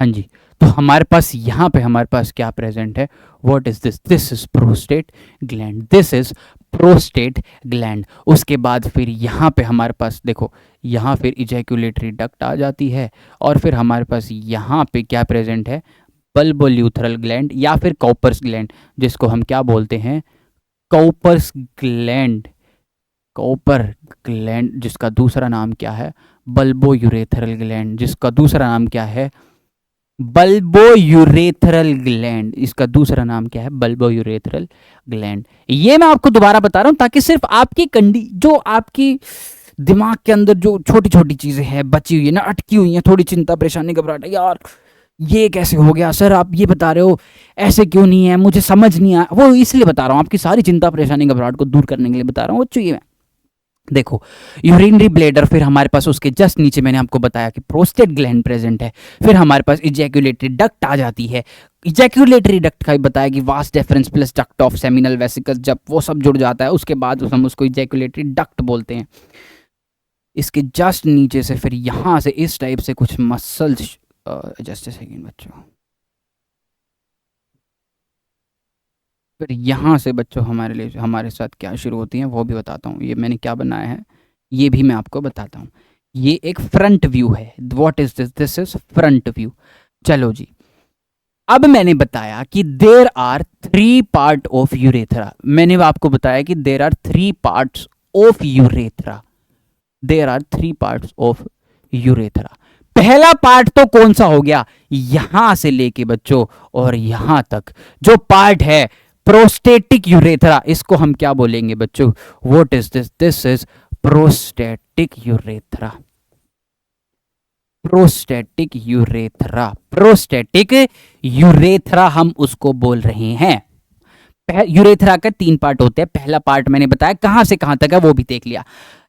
हाँ जी, तो हमारे पास यहाँ पे हमारे पास क्या प्रेजेंट है, what is this, this is prostate gland, this is prostate gland. उसके बाद फिर यहाँ पे हमारे पास देखो, यहाँ फिर इजैकुलेटरी डक्ट आ जाती है, और फिर हमारे पास यहाँ पे क्या प्रेजेंट है, बल्बोल्यूथरल ग्लैंड या फिर कॉपर्स ग्लैंड, जिसको हम क्या बोलते हैं, कॉपर्स ग्लैंड। कॉपर ग्लैंड जिसका दूसरा नाम क्या है, बल्बोयूरेथरल ग्लैंड, जिसका दूसरा नाम क्या है, बल्बोयूरेथरल ग्लैंड। इसका दूसरा नाम क्या है, बल्बोयूरेथरल ग्लैंड। ये मैं आपको दोबारा बता रहा हूं ताकि सिर्फ आपकी जो आपकी दिमाग के अंदर जो छोटी छोटी चीजें हैं बची हुई है ना, अटकी हुई हैं, थोड़ी चिंता परेशानी घबराहट, यार ये कैसे हो गया सर, आप ये बता रहे हो ऐसे क्यों नहीं है, मुझे समझ नहीं आया, वो इसलिए बता रहा हूँ, आपकी सारी चिंता परेशानी घबराहट को दूर करने के लिए बता रहा हूँ। चाहिए देखो यूरिनरी ब्लेडर, फिर हमारे पास उसके जस्ट नीचे मैंने आपको बताया कि प्रोस्टेट ग्लैंड प्रेजेंट है, फिर हमारे पास इजैकुलेटरी डक्ट आ जाती है। इजैकुलेटरी डक्ट का भी बताया कि vas deferens plus duct of seminal vesicles, जब वो सब जुड़ जाता है उसके बाद हम उसको इजैकुलेटरी डक्ट बोलते हैं। इसके जस्ट नीचे से फिर यहाँ से इस टाइप से कुछ मसल्स, जस्ट सेकेंड बच्चों, फिर यहाँ से बच्चों हमारे लिए हमारे साथ क्या शुरू होती हैं वो भी बताता हूँ। ये मैंने क्या बनाया है ये भी मैं आपको बताता हूँ। ये एक फ्रंट व्यू है, what is this, this is front view. चलो जी, अब मैंने बताया कि there are 3 part of urethra. मैंने आपको बताया कि there are 3 parts of urethra, there are 3 parts of urethra. पहला पार्ट तो कौन सा हो गया, यहां से लेके बच्चों और यहां तक जो पार्ट है प्रोस्टेटिक यूरेथ्रा, इसको हम क्या बोलेंगे बच्चों, what is this, this is prostatic urethra. Prostatic urethra, prostatic urethra हम उसको बोल रहे हैं। यूरेथ्रा का 3 पार्ट होते हैं। पहला पार्ट मैंने बताया कहां से कहां तक है वो भी देख लिया।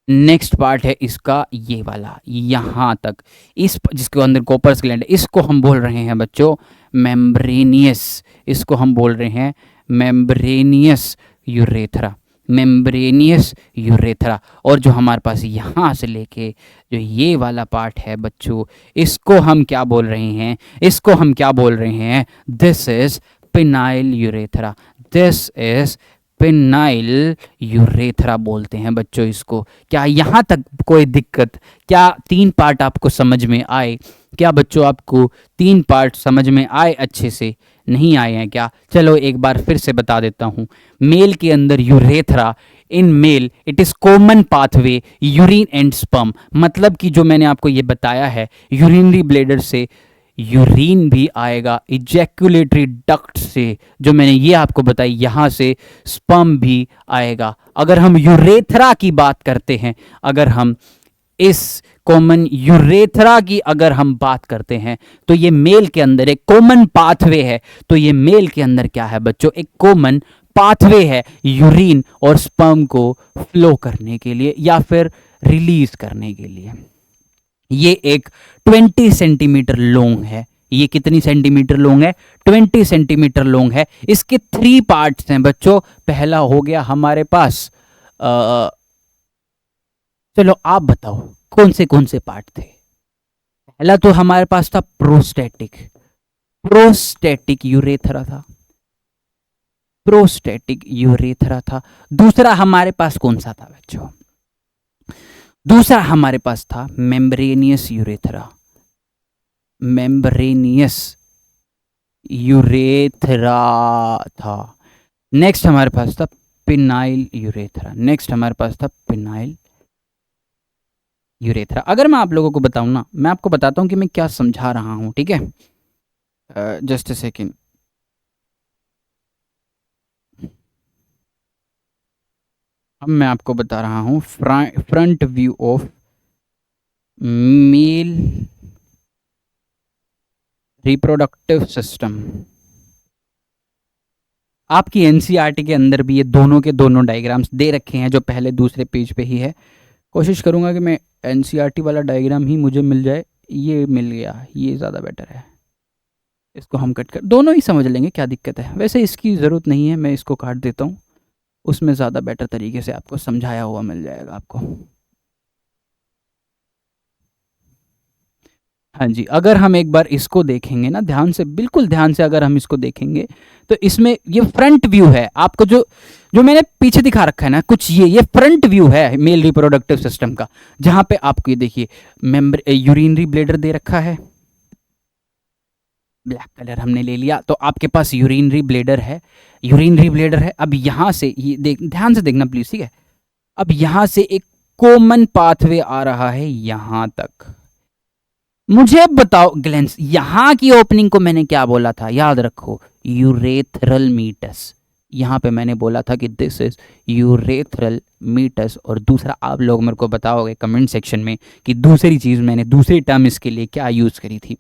नेक्स्ट पार्ट है इसका ये वाला यहां तक, इस जिसके अंदर कॉपर्स ग्लैंड है, इसको हम बोल रहे हैं बच्चों मेम्ब्रेनियस, इसको हम बोल रहे हैं मेम्ब्रेनियस यूरेथ्रा, मेम्ब्रेनियस यूरेथ्रा। और जो हमारे पास यहाँ से लेके जो ये वाला पार्ट है बच्चों, इसको हम क्या बोल रहे हैं, इसको हम क्या बोल रहे हैं, this is phenyl urethra, this is phenyl urethra बोलते हैं बच्चों इसको। क्या यहाँ तक कोई दिक्कत, क्या 3 पार्ट आपको समझ में आए, क्या बच्चों आपको 3 पार्ट समझ में आए, अच्छे से नहीं आए हैं क्या? चलो एक बार फिर से बता देता हूँ। मेल के अंदर urethra, in male it is common pathway urine and sperm, मतलब कि जो मैंने आपको ये बताया है यूरिनरी ब्लेडर से यूरिन भी आएगा इजैकुलेटरी डक्ट से, जो मैंने ये आपको बताई, यहाँ से स्पर्म भी आएगा। अगर हम यूरेथ्रा की बात करते हैं, अगर हम इस कॉमन यूरेथ्रा की अगर हम बात करते हैं, तो ये मेल के अंदर एक कॉमन पाथवे है। तो ये मेल के अंदर क्या है बच्चों, एक कॉमन पाथवे है यूरिन और स्पर्म को फ्लो करने के लिए या फिर रिलीज करने के लिए। ये एक 20 सेंटीमीटर लॉन्ग है। ये कितनी सेंटीमीटर लॉन्ग है, 20 सेंटीमीटर लॉन्ग है। इसके 3 पार्ट्स हैं बच्चों। पहला हो गया हमारे पास चलो आप बताओ कौन से पार्ट थे। पहला तो हमारे पास था प्रोस्टेटिक, प्रोस्टेटिक यूरेथ्रा था, प्रोस्टेटिक यूरेथ्रा था। दूसरा हमारे पास कौन सा था बच्चों, दूसरा हमारे पास था मेम्ब्रेनियस यूरेथ्रा, मेम्ब्रेनियस यूरेथ्रा था। नेक्स्ट हमारे पास था पिनाइल यूरेथ्रा, नेक्स्ट हमारे पास था पिनाइल यूरेथ्रा। अगर मैं आप लोगों को बताऊं ना, मैं आपको बताता हूं कि मैं क्या समझा रहा हूं, ठीक है। Just a second. अब मैं आपको बता रहा हूं front view of male reproductive system. आपकी एनसीईआरटी के अंदर भी ये दोनों के दोनों डायग्राम्स दे रखे हैं, जो पहले दूसरे पेज पे ही है। कोशिश करूंगा कि मैं एनसीईआरटी वाला डायग्राम ही मुझे मिल जाए। ये मिल गया, ये ज़्यादा बेटर है। इसको हम कट कर दोनों ही समझ लेंगे, क्या दिक्कत है। वैसे इसकी ज़रूरत नहीं है, मैं इसको काट देता हूँ, उसमें ज़्यादा बेटर तरीके से आपको समझाया हुआ मिल जाएगा आपको। हाँ जी, अगर हम एक बार इसको देखेंगे ना ध्यान से, बिल्कुल ध्यान से अगर हम इसको देखेंगे, तो इसमें ये फ्रंट व्यू है। आपको जो जो मैंने पीछे दिखा रखा है ना कुछ, ये फ्रंट व्यू है मेल रिप्रोडक्टिव सिस्टम का, जहां पे आपको ये देखिए यूरिनरी ब्लेडर दे रखा है, ब्लैक कलर हमने ले लिया। तो आपके पास यूरिनरी ब्लेडर है, यूरिनरी ब्लेडर है। अब यहाँ से ये ध्यान से देखना प्लीज, ठीक है। अब यहाँ से एक कॉमन पाथवे आ रहा है यहाँ तक। मुझे बताओ ग्लेंस, यहाँ की ओपनिंग को मैंने क्या बोला था, याद रखो, यूरेथ्रल मीटस। यहाँ पे मैंने बोला था कि दिस इज यूरेथ्रल मीटस। और दूसरा आप लोग मेरे को बताओगे कमेंट सेक्शन में कि दूसरी चीज मैंने दूसरी टर्म इसके लिए क्या यूज करी थी।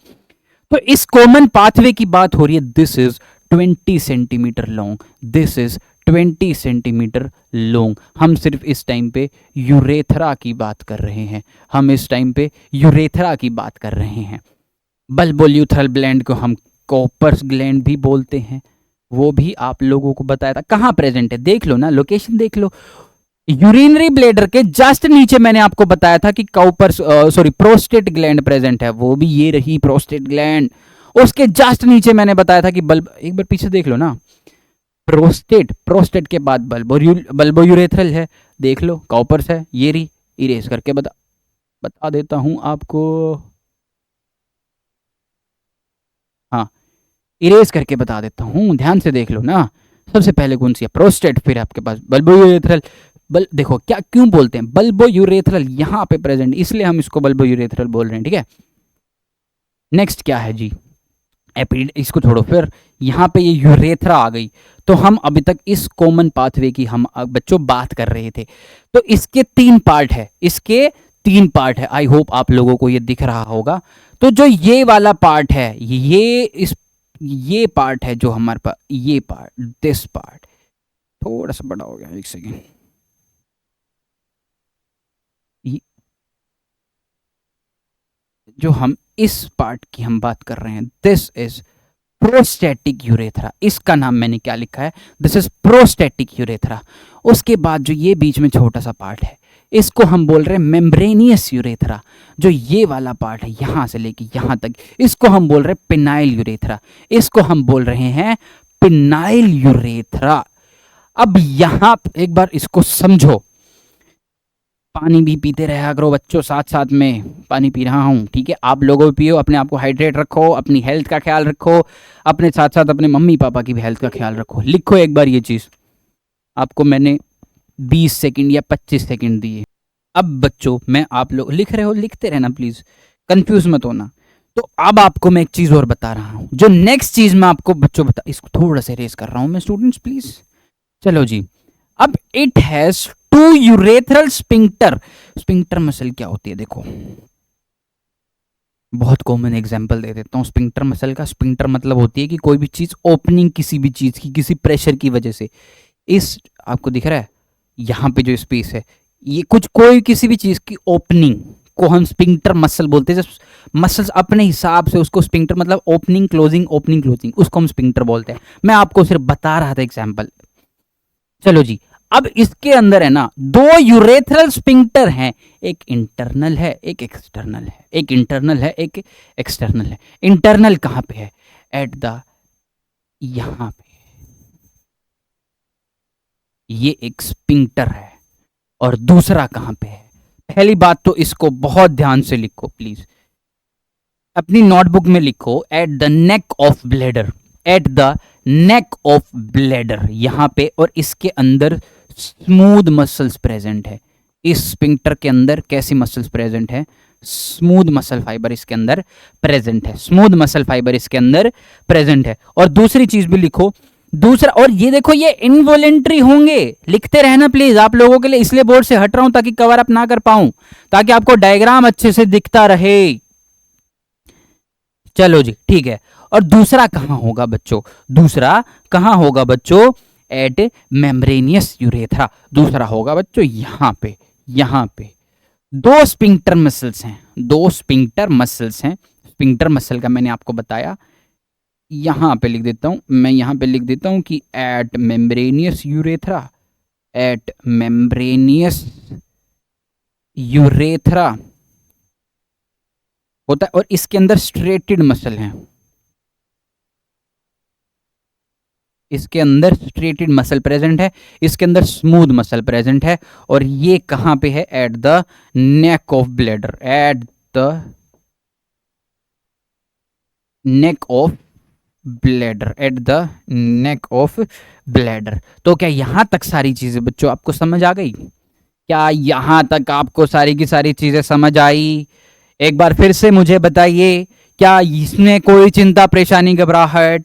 तो इस कॉमन पाथवे की बात हो रही है। This is 20 centimetre long, this is 20 centimetre long. हम सिर्फ इस टाइम पे यूरेथ्रा की बात कर रहे हैं, हम इस टाइम पे यूरेथ्रा की बात कर रहे हैं। बल्बोल्यूथरल ग्लैंड को हम कॉपर्स ग्लैंड भी बोलते हैं, वो भी आप लोगों को बताया था। कहाँ प्रेजेंट है देख लो ना, लोकेशन देख लो। यूरिनरी ब्लेडर के जस्ट नीचे मैंने आपको बताया था कि काउपर्स प्रोस्टेट ग्लैंड प्रेजेंट है, वो भी ये रही प्रोस्टेट ग्लैंड। उसके जस्ट नीचे मैंने बताया था कि बल्ब, एक बार पीछे देख लो ना, प्रोस्टेट, प्रोस्टेट के बाद बल्बोयूरेथ्रल है, देख लो काउपर्स है, ये रही। इरेज करके बता देता हूं आपको, हाँ इरेज करके बता देता हूं, ध्यान से देख लो ना। सबसे पहले कौन सी है, प्रोस्टेट, फिर आपके पास बल्बोयूरेथ्रल। देखो क्या क्यों बोलते हैं बल्बोयूरेथ्रल, यहाँ पे प्रेजेंट, इसलिए हम इसको बल्बोयूरेथ्रल बोल रहे हैं, ठीक है। नेक्स्ट क्या है जी, इसको छोड़ो, फिर यहाँ पे ये यूरेथ्रा आ गई। तो हम अभी तक इस कॉमन पाथवे की हम बच्चों बात कर रहे थे। तो इसके 3 पार्ट है, इसके 3 पार्ट है। आई होप आप लोगों को ये दिख रहा होगा। तो जो ये वाला पार्ट है, ये पार्ट है जो हमारे पास, ये पार्ट, दिस पार्ट थोड़ा सा बड़ा हो गया, एक सेकेंड। जो हम इस पार्ट की हम बात कर रहे हैं, दिस इज प्रोस्टेटिक यूरेथ्रा। इसका नाम मैंने क्या लिखा है, दिस इज प्रोस्टेटिक यूरेथ्रा। उसके बाद जो ये बीच में छोटा सा पार्ट है, इसको हम बोल रहे हैं मेम्ब्रेनियस यूरेथ्रा। जो ये वाला पार्ट है यहां से लेके यहां तक, इसको हम बोल रहे हैं पिनाइल यूरेथ्रा, इसको हम बोल रहे हैं पिनाइल यूरेथ्रा। अब यहां एक बार इसको समझो, पानी भी पीते रहा करो बच्चों, साथ साथ में पानी पी रहा हूँ, ठीक है। आप लोगों भी पियो, अपने आप को हाइड्रेट रखो, अपनी हेल्थ का ख्याल रखो, अपने साथ साथ अपने मम्मी पापा की भी हेल्थ का ख्याल रखो। लिखो एक बार ये चीज़, आपको मैंने 20 सेकंड या 25 सेकंड दिए। अब बच्चों मैं, आप लोग लिख रहे हो लिखते रहना प्लीज़, कंफ्यूज मत होना। तो अब आपको मैं एक चीज और बता रहा हूं, जो नेक्स्ट चीज मैं आपको बच्चों बता, इसको थोड़ा सा रेस कर रहा हूं मैं स्टूडेंट्स प्लीज। चलो जी, अब it has two urethral sphincter. Sphincter muscle क्या होती है देखो, बहुत कॉमन एग्जांपल दे देता हूँ स्पिंक्टर मसल का। स्पिंक्टर मतलब होती है कि कोई भी चीज ओपनिंग, किसी भी चीज की किसी प्रेशर की वजह से, इस आपको दिख रहा है यहाँ पे जो स्पेस है, ये कुछ कोई किसी भी चीज की ओपनिंग को हम स्पिंक्टर मसल बोलते हैं। जब मसल्स अपने हिसाब से उसको स्पिंक्टर मतलब ओपनिंग क्लोजिंग उसको हम स्पिंक्टर बोलते हैं। मैं आपको सिर्फ बता रहा था एग्जाम्पल। चलो जी, अब इसके अंदर है ना दो यूरेथ्रल स्पिंक्टर हैं, एक इंटरनल है एक एक्सटर्नल है, एक इंटरनल है एक एक्सटर्नल है। इंटरनल कहां पे है? एट द, यहां पे, ये एक स्पिंक्टर है। और दूसरा कहां पे है? पहली बात तो इसको बहुत ध्यान से लिखो प्लीज, अपनी नोटबुक में लिखो, at the neck of bladder, at the neck of bladder यहां पे। और इसके अंदर स्मूथ मसल्स प्रेजेंट है। इस स्पिंक्टर के अंदर कैसी मसल्स प्रेजेंट है? स्मूथ मसल फाइबर इसके अंदर प्रेजेंट है, स्मूथ मसल फाइबर इसके अंदर प्रेजेंट है। और दूसरी चीज भी लिखो, दूसरा, और ये देखो ये इनवॉलेंट्री होंगे, लिखते रहना प्लीज आप लोगों के लिए, इसलिए बोर्ड से हट रहा हूं ताकि कवर अप ना कर पाऊं, ताकि आपको डायग्राम अच्छे से दिखता रहे। चलो जी ठीक है। और दूसरा कहां होगा बच्चों? दूसरा कहां होगा बच्चों? At membranous urethra. दूसरा होगा बच्चों यहां पे, यहां पे। दो स्पिंक्टर मसल्स हैं, दो स्पिंक्टर मसल्स हैं। स्पिंक्टर मसल का मैंने आपको बताया, यहां पे लिख देता हूं मैं, यहां पे लिख देता हूं कि at membranous urethra, at membranous urethra होता है। और इसके अंदर स्ट्रेटेड मसल हैं, इसके अंदर स्ट्रेटेड मसल प्रेजेंट है, इसके अंदर स्मूथ मसल प्रेजेंट है। और ये कहां पे है? At the neck of bladder, at the neck of bladder, at the neck of bladder. तो क्या यहां तक सारी चीजें बच्चों आपको समझ आ गई? क्या यहां तक आपको सारी की सारी चीजें समझ आई? एक बार फिर से मुझे बताइए, क्या इसमें कोई चिंता परेशानी घबराहट